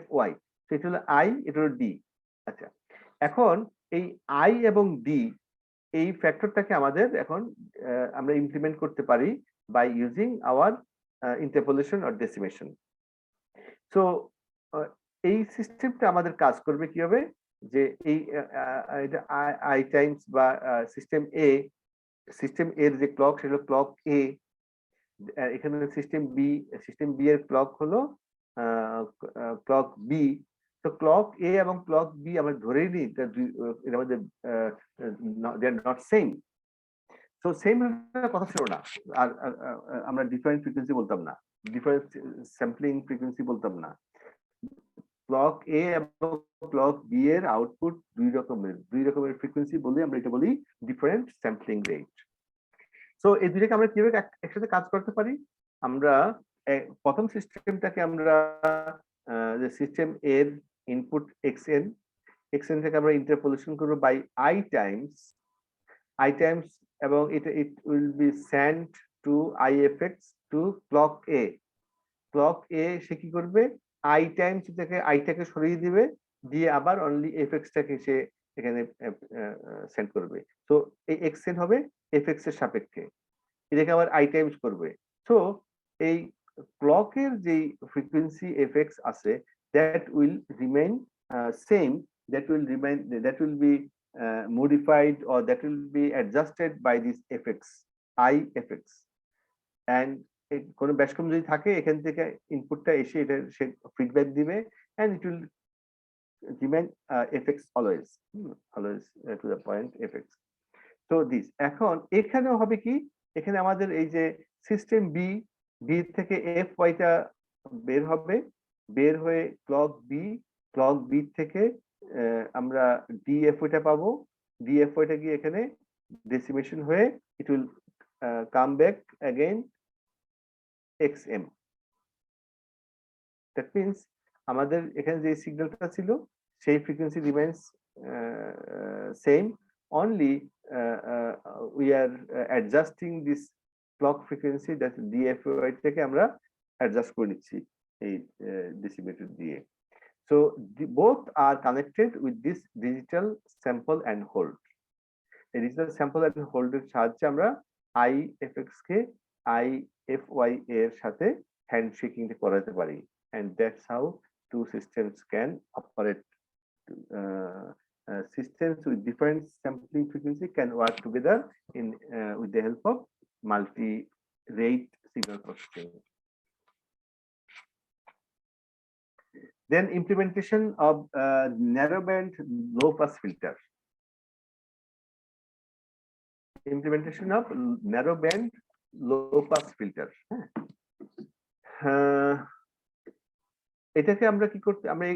fy। তো এটা হলো I, এটা হলো D। আচ্ছা, এখন এই I এবং D এই ফ্যাক্টরটাকে আমাদের এখন আমরা ইমপ্লিমেন্ট করতে পারি by using our interpolation or decimation. So এই সিস্টেমটা আমাদের কাজ করবে কিভাবে, যে এই আই টাইমস বা সিস্টেম এর যে ক্লক সেটা ক্লক এ, এখানে সিস্টেম বি এর ক্লক হলো ক্লক বি। তো ক্লক এ এবং ক্লক বি আমরা ধরেই নিই এর মধ্যে they are not same. So same কথা ছিল না, আর আমরা ডিফারেন্ট ফ্রিকোয়েন্সি বলতাম না, ডিফারেন্ট স্যাম্পলিং ফ্রিকোয়েন্সি বলতাম না। ক্লক এ এবং ক্লক বি এর আউটপুট দুই রকমের ফ্রিকোয়েন্সি বলি, আমরা এটা বলি ডিফারেন্ট স্যাম্পলিং রেট। সো এই দুইটাকে আমরা কিভাবে একসাথে কাজ করতে পারি, আমরা প্রথম সিস্টেমটাকে আমরা যে সিস্টেম এর ইনপুট xn থেকে আমরা ইন্টারপোলেশন করব বাই i টাইমস এবং it will be sent to ifx to clock a। সে কি করবে, i টাইমস থেকে টাকে সরিয়ে দিবে, দিয়ে আবার অনলি fx টাকে সে এখানে সেন্ড করবে। তো এই xn হবে fx এর সাপেক্ষে, এটাকে আবার i টাইমস করবে। সো এই ক্লকের যে ফ্রিকোয়েন্সি fx আছে that will remain same, that will be modified or that will be adjusted by this fx, ifx, and কোনো ব্যাসকম যদি থাকে এখান থেকে ইনপুটটা এসে এটা সে ফিডব্যাক দিবে and it will remain fx always to the point fx। তো দিস এখন এখানেও হবে কি, এখানে আমাদের এই যে সিস্টেম বি থেকে fy টা বের হবে, বের হয়ে ক্লক বি থেকে আমরা dfy টা পাবো, dfy টা গিয়ে এখানে ডেসিমেশন হয়ে it will come back again xm। that means আমাদের এখানে যে সিগন্যালটা ছিল সেই frequency remains same, only we are adjusting this clock frequency, that dfy থেকে আমরা অ্যাডজাস্ট করে নিচ্ছি এই ডেসিমেটর দিয়ে। So both are connected with this digital sample and hold। এই ডিজিটাল স্যাম্পল এন্ড হোল্ড এর সাহায্যে আমরা ifx কে ify এর সাথে হ্যান্ডশেকিং করাতে পারি, and that's how two systems can operate। Systems with different sampling frequency can work together in with the help of multi-rate signal processing। Then implementation of narrowband low-pass filter। Implementation of narrowband low-pass filter। এটাকে আমরা কি করতে, আমরা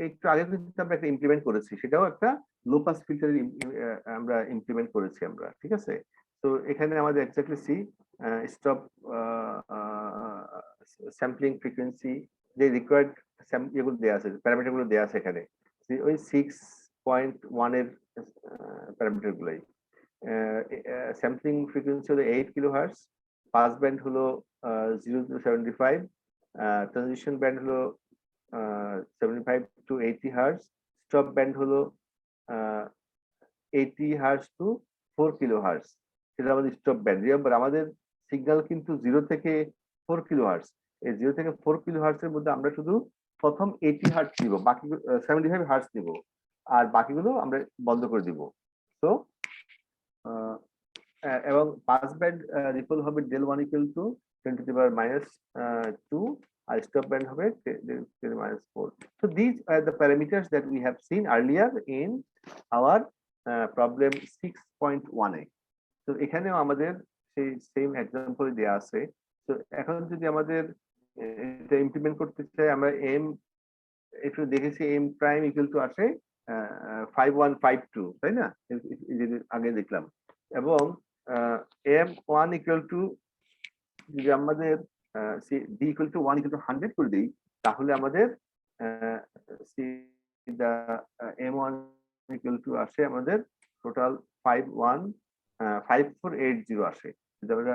একটু আগে কিন্তু আমরা একটা ইমপ্লিমেন্ট করেছি, সেটাও একটা লো পাস ফিল্টার আমরা ইমপ্লিমেন্ট করেছি আমরা, ঠিক আছে। তো এখানে আমাদের exactly see stop sampling frequency যে রিকোয়ার্ড এগুলো দেওয়া আছে, প্যারামিটার গুলো দেওয়া আছে এখানে, ওই 6.1 এর প্যারামিটার গুলোই। স্যাম্পলিং ফ্রিকোয়েন্সি হলো 8 কিলোহার্টজ, পাস ব্যান্ড হলো 0 to 75, ট্রানজিশন ব্যান্ড হলো 75 to 80 হার্টজ, স্টপ ব্যান্ড হলো 80 হার্টজ to 4 কিলোহার্টজ, সেটা আমাদের স্টপ ব্যান্ড। রিমেম্বার আমাদের সিগন্যাল কিন্তু 0 থেকে 4 কিলোহার্টজ, এই 0 থেকে 4 কিলোহার্টজ এর মধ্যে আমরা শুধু প্রথম 80 হার্টজ নিব, বাকি 75 হার্টজ নিব, আর বাকিগুলো আমরা বন্ধ করে দিব। তো এবং পাস ব্যান্ড রিপল হবে del 1 equal to 10 to the power -2 আর স্টপ ব্যান্ড হবে 10 to the -4. So these are the parameters that we have seen earlier in our problem 6.1a. তো এখানেও আমাদের সেই সেম এক্সাম্পল দেওয়া আছে। তো এখন যদি আমাদের এটা ইমপ্লিমেন্ট করতে চাই, আমরা এম একটু দেখেছি এম প্রাইম ইকুয়াল টু আসে 5152, তাই না? আগে দেখলাম। এবং এম ওয়ান ইকুয়াল টু যদি আমাদের D equal two 1 equal two 100 করে দিই, তাহলে আমাদের এম ওয়ান ইকুয়াল টু আসে আমাদের টোটাল 5480 আসে যদি আমরা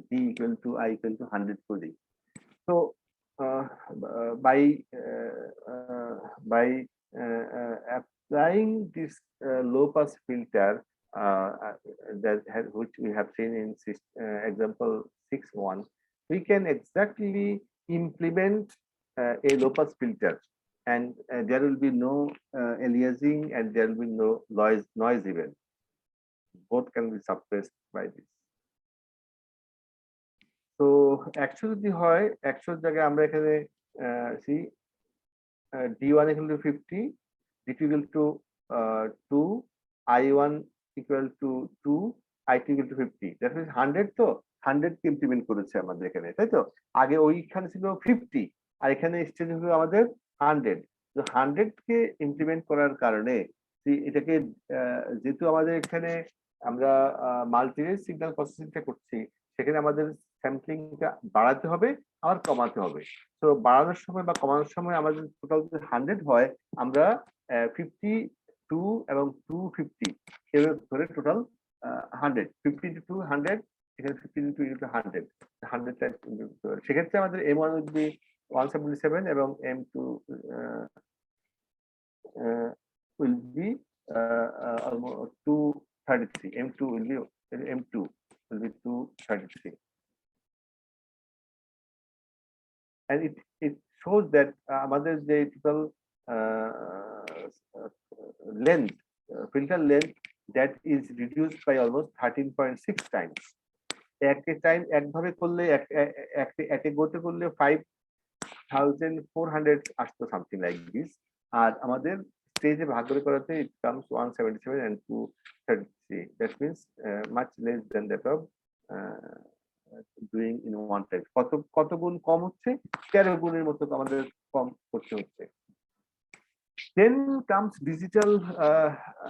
D equal to I equal to 100 করে দিই। তো by applying this low pass filter which we have seen in example 6.1, we can exactly implement a low pass filter, and there will be no aliasing and there will be no noise even. Both can be suppressed by this. তো 100 যদি হয়, 100 জায়গায় আমরা এখানে d1 equal to 50, d2 equal to 2, i1 equal to 2, i2 equal to 50. That means 100, তো 100 কে implement করেছে আমাদের এখানে, তাই তো? আগে ওইখানে ছিল 50 আর এখানে স্টেজ হলো আমাদের 100। তো 100 কে ইমপ্লিমেন্ট করার কারণে এটাকে যেহেতু আমাদের এখানে আমরা মাল্টিরেট সিগন্যাল প্রসেসিংটা করছি, সেখানে আমাদের স্যাম্পলিংটা বাড়াতে হবে আর কমাতে হবে। তো বাড়ানোর সময় বা কমানোর সময় আমাদের টোটাল যদি 100 হয়, আমরা 52 এবং 250 এভাবে ধরে টোটাল 100, 50 to 100, এখানে 50 to 100, 100টা সেক্ষেত্রে আমাদের M1 would be 177 এবং M2 will be almost 233. M2 will be 233. And it shows that আমাদের যে total length, filter length, that is reduced by almost 13.6 times. একভাবে করলে একে গোতে করলে 5400 আসতো, সামথিং লাইক দিস। আর আমাদের স্টেজে ভাগ করে করাতে it comes 177 and 233. That means much less than that of doing in one time. কত গুণ কম হচ্ছে? 13 গুণের মতো আমাদের কম করতে হচ্ছে। Then comes digital,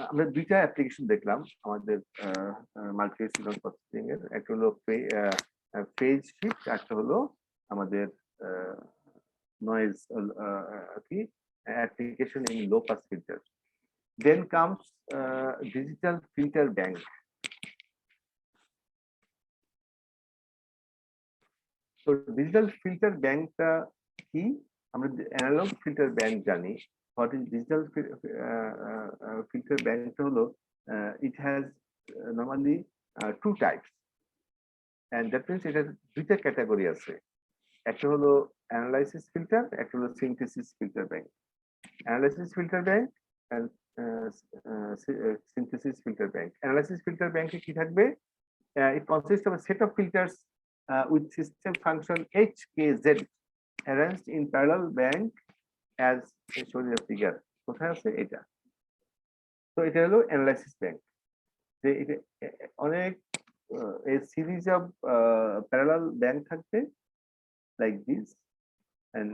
আমরা দুইটা অ্যাপ্লিকেশন দেখলাম আমাদের মাল্টিরেট সিগন্যাল প্রসেসিং এর। একটা হলো ফেজ শিফট, একটা হলো আমাদের নয়েজ কি application in low pass filter. Then comes digital filter bank. তো ডিজিটাল ফিল্টার ব্যাংকটা কি? আমরা অ্যানালগ ফিল্টার ব্যাংক জানি। What is digital filter bank? It has normally 2 types, and that means it has দুইটা ক্যাটাগরি আছে। একটা হলো অ্যানালাইসিস ফিল্টার, একটা হলো synthesis filter bank. Analysis filter bank and synthesis filter bank. Analysis filter bank কি থাকবে? It consists of a set of filters with system function HKZ arranged in parallel bank as shown in the figure. কোথায় আছে এটা? তো এটা হলো analysis bank, যে এটা অনেক a series of parallel bank থাকবে like this, and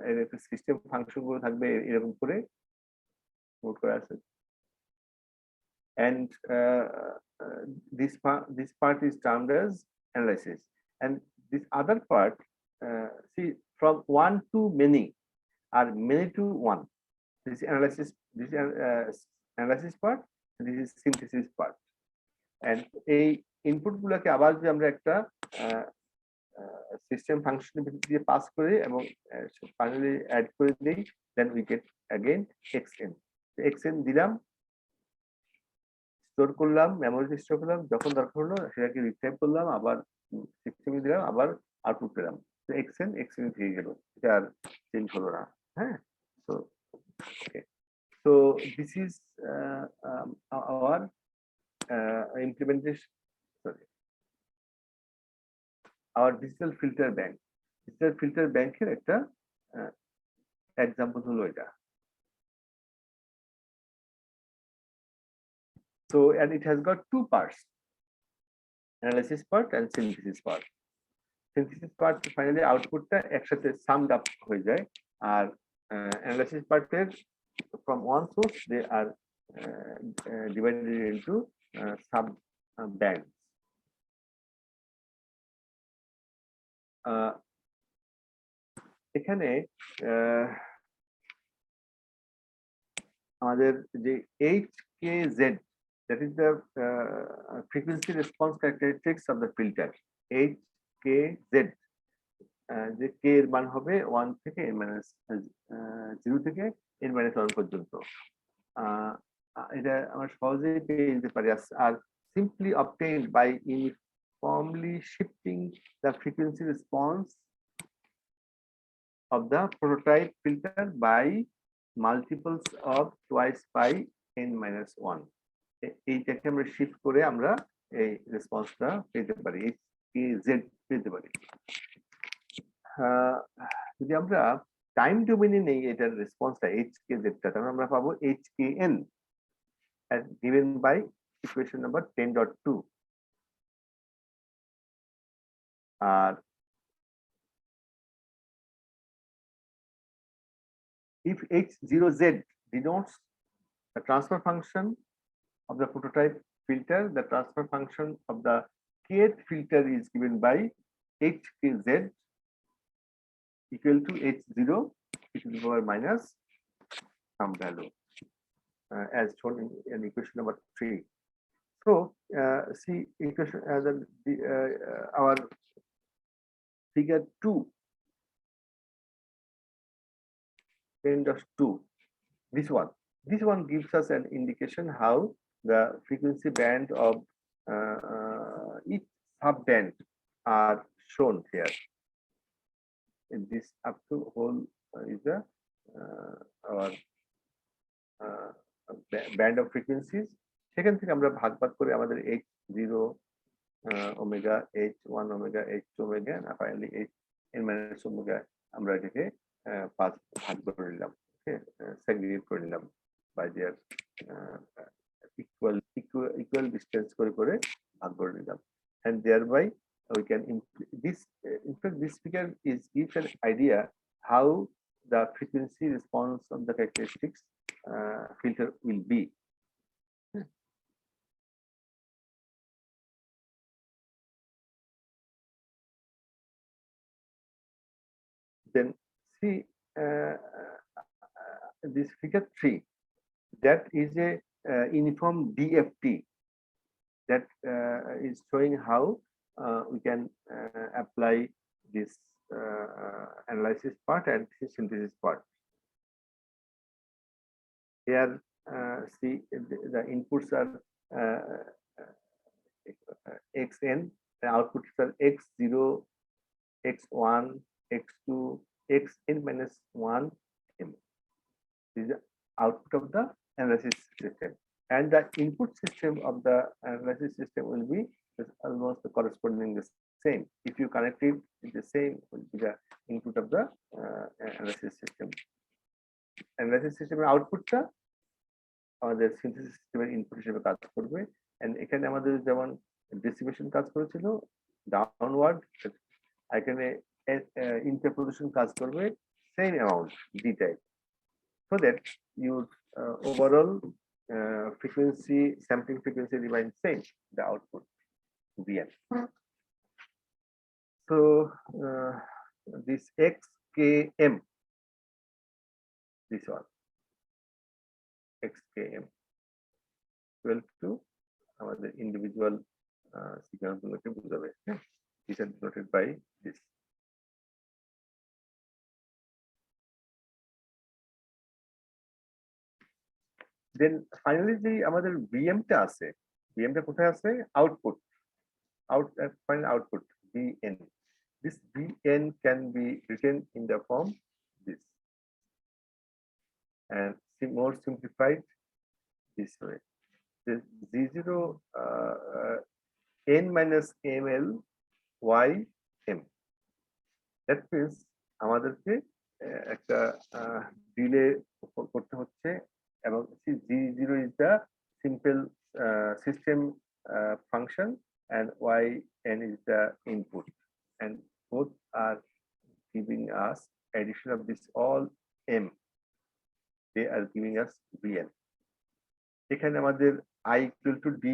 এর একটা সিস্টেম ফাংশন গুলো থাকবে এরকম করে নোট করা আছে। And this part is termed as analysis, and this other part, see, from 1 to many or many to 1, this is analysis, this is analysis part, this is synthesis part. And এই input গুলোকে আবার যে আমরা একটা system ফাংশনের ভিতর দিয়ে pass করে এবং ফাইনালি অ্যাড করে দেই, then we get again xn। xn দিলাম, স্টোর করলাম, মেমোরিতে স্টোর করলাম, যখন দরকার হলো সেটাকে রিট্রাইভ করলাম, আবার সিস্টেমে দিলাম, আবার আউটপুট পেলাম। তো xn থেকে গেল, এটা আর চেঞ্জ হলো না। হ্যাঁ, so okay, so this is our implementation, sorry, our digital filter bank. Digital filter bank এর একটা example হলো এটা. So, and it has got two parts, analysis part and synthesis part. Synthesis part finally output টা একসাথে summed up হয়ে যায়, আর analysis part এর from one source they are divided into sub bands. এখানে আমাদের যে HKZ, that is the frequency response characteristics of the filter. HKZ, যে k এর মান হবে 1 থেকে n-0 থেকে n-1 পর্যন্ত। এটা আমরা সহজেই পেয়ে যেতে পারি, আর simply obtained by uniformly shifting the frequency response of the prototype filter by multiples of twice by n-1. এইটাকে আমরা শিফট করে আমরা এই রেসপন্সটা পেতে পারি, HKZ পেতে পারি। যদি আমরা টাইম ডোমেইনে নেই এটার রেসপন্সটা HKZ টা, তাহলে আমরা পাবো HKN as given by equation number 10.2. R if H0Z denotes the transfer function of the prototype filter, the transfer function of the kth filter is given by HKZ equal to H0 e to the power minus some value, as shown in equation number 3. So see equation our figure 2, 10.2, this one gives us an indication how the frequency band of each sub band are shown here. In this up to whole is the our band of frequencies. সেখান থেকে আমরা ভাগ করে আমাদের H0 omega, H1 omega, H2 omega, and finally H n- omega আমরা এটাকে ভাগ করে নিলাম, segregate করে নিলাম by their equal distance করে ভাগ করে নিলাম, and thereby we can this in fact this figure gives an idea how the frequency response of the characteristics filter will be. Then see this figure 3, that is a uniform DFT that is showing how we can apply this analysis part and synthesis part. Here see the inputs are xn, the outputs are x0, x1, x2, xn-1 m. This is the output of the analysis system, and the input system of the analysis system will be almost corresponding the same. If you connect it, the same will be the input of the analysis system. Analysis system output টা আমাদের synthesis system input হিসেবে কাজ করবে, and এখানে আমাদের যেমন decimation কাজ করেছিল downward, এখানে interpolation কাজ করবে same amount d type, so that your overall frequency, sampling frequency remains same, the output Bn. So this xkm, this one xkm equal to আমাদের individual signal গুলোকে বোঝাবে, this is denoted by this. Then finally the আমাদের Vm টা আছে, Vm টা কোথায় আছে? Output, final output Vn. This Vn can be written in the form this, and more simplified this way. Z0 n minus ml y m. That means আমাদেরকে একটা delay করতে হচ্ছে এবং Z0 is the simple system function and yn is the input, and both are giving us addition of this all m, they are giving us bn. এখানে আমাদের I equal to d,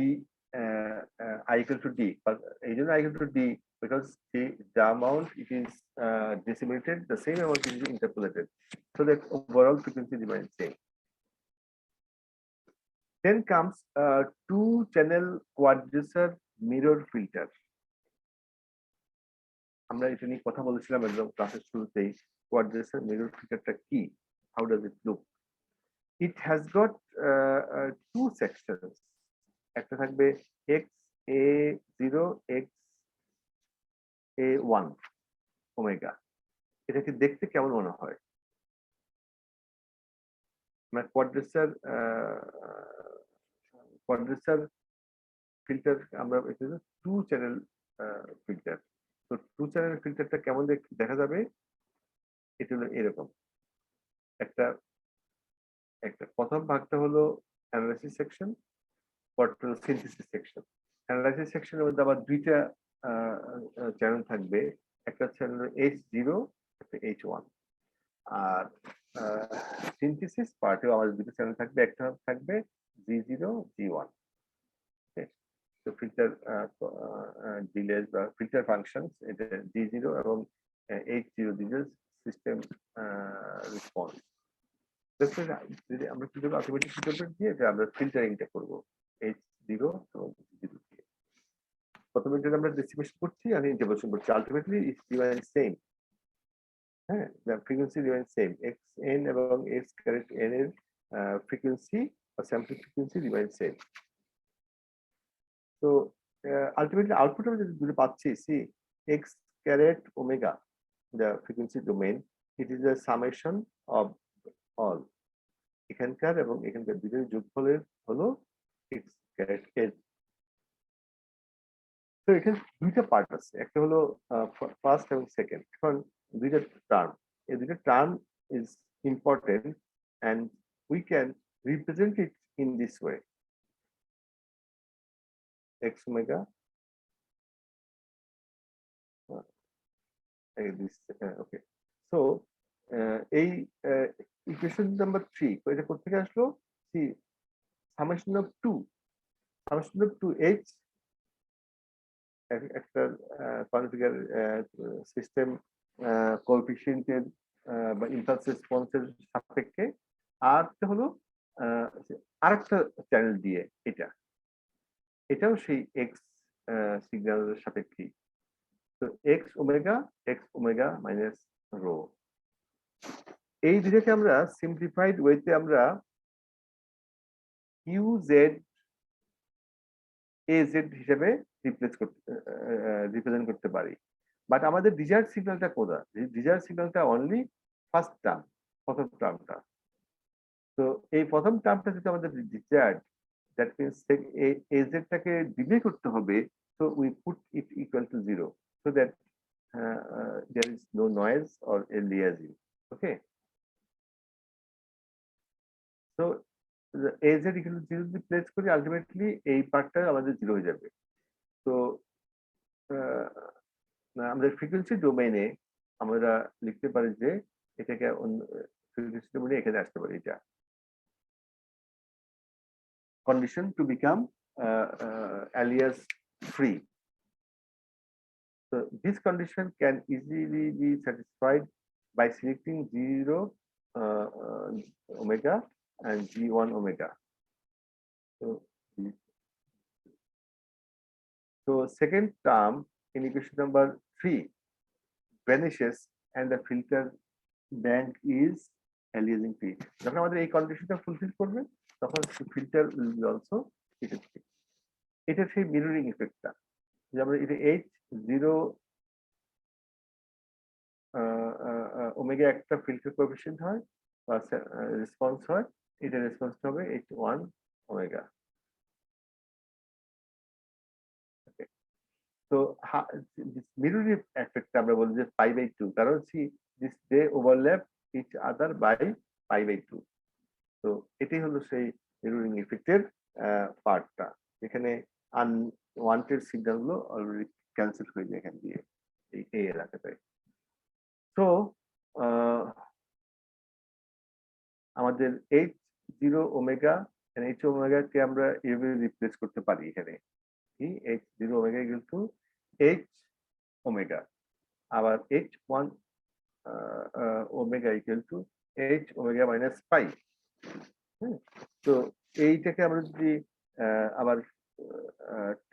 I equal to d, এই জন্য I equal to d because the amount it is decimated, the same amount is interpolated, so the overall frequency remains same. Then comes two channel quadrature mirror filter. আমরা এটা নিয়ে কথা বলেছিলাম একদম ক্লাসের শুরুতেই। quadrature mirror filterটা কি, how does it look? It has got two sections. একটা থাকবে xa0 xa1 ওমেগা। এটাকে দেখতে কেমন মনে হয়? আমরা quadrature ফিল্টার আমরা টু চ্যানেল ফিল্টার। তো টু চ্যানেল ফিল্টারটা কেমন দেখা যাবে? এটা হলো এরকম একটা প্রথম ভাগটা হলো অ্যানালাইসিস সেকশন, পরটা হলো সিনথেসিস সেকশন। অ্যানালাইসিস সেকশনের মধ্যে আবার দুইটা চ্যানেল থাকবে, একটা চ্যানেল H0, একটা H1। আর সিনথেসিস পার্টেও আমাদের দুটো চ্যানেল থাকবে, একটা থাকবে G0 G1। তো ফিল্টার ডিলেজ বা ফিল্টার ফাংশনস এটা G0 এবং H0 ডিলেজ সিস্টেম রেসপন্স। যদি আমরা কি করবো, অটোমেটিক ফিল্টার দিয়ে আমরা ফিল্টারিংটা করবো H0 এবং G0 দিয়ে। প্রথমে এটা আমরা ডেসিমেশন করছি আর ইন্টারপোলেশন করছি, আলটিমেটলি ইটস রিমেইন সেম। হ্যাঁ, the frequency remain same, xn এবং x ক্যারেট n এর ফ্রিকোয়েন্সি বা স্যাম্পল ফ্রিকোয়েন্সি রিমেইন সেম। তো ultimately output আমরা যেটা পাচ্ছি, see x caret omega, the frequency domain, it is a summation of all এখানকার এবং এখানকার দুটোর যোগফলের হলো x caret n। তো এখানে দুইটা পার্ট আছে, একটা হলো ফার্স্ট এবং সেকেন্ড। এখন দুইটা টার্ম, এই দুইটা term is important and we can represent it in this way, x omega this okay. So এই ইকুয়েশন নাম্বার 3 এটা কোথা থেকে আসলো? সি সামেশন অফ 2 h একটা কনফিগার সিস্টেম কোএফিশিয়েন্টের বা ইমপালস রেসপন্সের সাপেক্ষে, আর হলো আরেকটা চ্যানেল দিয়ে এটাও সেই এক্স সিগন্যালের সাপেক্ষে। তো x ওমেগা মাইনাস রো, এই দুটোকে আমরা সিম্পলিফাইড ওয়েতে আমরা QZ AZ হিসেবে রিপ্রেজেন্ট করতে পারি। বাট আমাদের ডিজায়ার্ড সিগন্যালটা কোথা? ডিজায়ার্ড সিগন্যালটা অনলি ফার্স্ট টার্ম, প্রথম টার্মটা। তো এই প্রথম টার্মটা যদি আমাদের ডিজায়ার্ড, দ্যাট মিনস AZ টাকে ডিলে করতে হবে, so we put it equal to 0 so that there is no noise or aliasing. Okay, so the AZ equal to 0 যদি প্লেস করি, আলটিমেটলি এই পার্টটা আমাদের 0 হয়ে যাবে। তো আমাদের ফ্রিকোয়েন্সি ডোমেইনে আমরা লিখতে পারি যে এটাকে ফ্রিকোয়েন্সি ডোমেইনে এখানে আসতে পারি, এটা condition to become alias free. So this condition can easily be satisfied by selecting 0 omega and G1 omega. So second term in equation number 3 vanishes and the filter bank is aliasing free. যখন আমাদের এই কন্ডিশনটা fulfil করবে তখন filter will be also aliasing free। এটা সেই mirroring ইফেক্টটা, যেমন এটা H0 ওমেগা একটা ফিল্টার কোএফিশিয়েন্ট হয় বা রেসপন্স হয়, এটা রেসপন্স হবে H1 omega. So this mirroring effect আমরা বলি যে pi by 2, কারণ this they overlap each other by pi by 2. তো এটাই হলো সেই মিররিং ইফেক্টের পার্টটা, এখানে আনওয়ান্টেড সিগন্যাল গুলো অলরেডি ক্যান্সেল হয়ে যায় এখান দিয়ে এই এলাকাটায়। তো আমাদের H0 ওমেগা H ওমেগা কে আমরা এভাবে রিপ্লেস করতে পারি এখানে, কি H0 omega equal to H omega, আবার H1 omega equal to H omega minus পাই। তো এইটাকে আমরা যদি আবার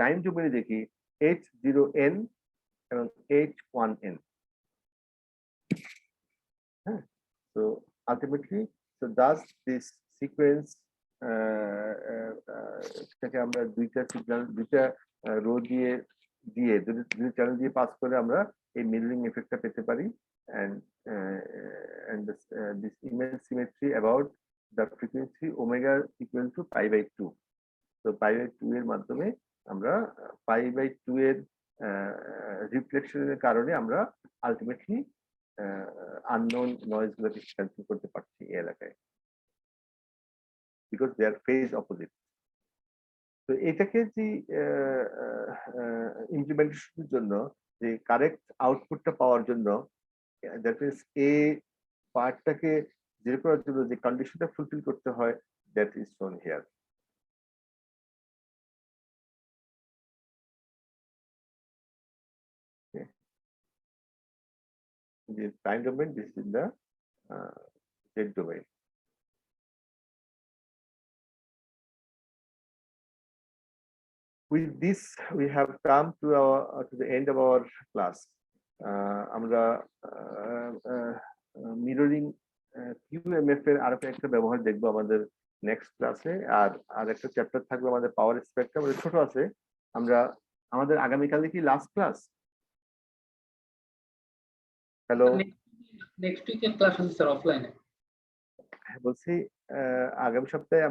টাইম ডোমেনে দেখি H0n এবং H1n, হ্যাঁ, তো ultimately so thus this sequence থেকে আমরা দুইটা সিগন্যাল দুইটা রো দিয়ে দুই চ্যানেল দিয়ে পাস করে আমরা এই মিররিং এফেক্টটা পেতে পারি, and this image symmetry about the frequency omega equal to pi by 2. So pi by 2 এর মাধ্যমে আমরা pi by 2 এর রিফ্লেকশনের কারণে আমরা আলটিমেটলি unknown নয়েজ গুলোকে ক্যান্সেল করতে পারছি এই এলাকায়, because they are phase opposite. তো এটাকে যে ইমপ্লিমেন্টেশনের জন্য যে কারেক্ট আউটপুটটা পাওয়ার জন্য, দ্যাট মিন্স এ পার্টটাকে জিরো করার জন্য যে কন্ডিশনটা ফুলফিল করতে হয়, দ্যাট ইজ শোন here. The time domain, this is the Z domain. With this, we have come to the end of our class. আমরা মিররিং QMF এর আরো একটা ব্যবহার দেখবো আমাদের নেক্সট ক্লাসে, আর একটা চ্যাপ্টার থাকবে আমাদের পাওয়ার স্পেকট্রাম, ছোট আছে। আমরা আমাদের আগামীকালে কি লাস্ট ক্লাস? হ্যালো, নেক্সট উইকের ক্লাস আছে স্যার অফলাইনে। বলছি আগামী সপ্তাহে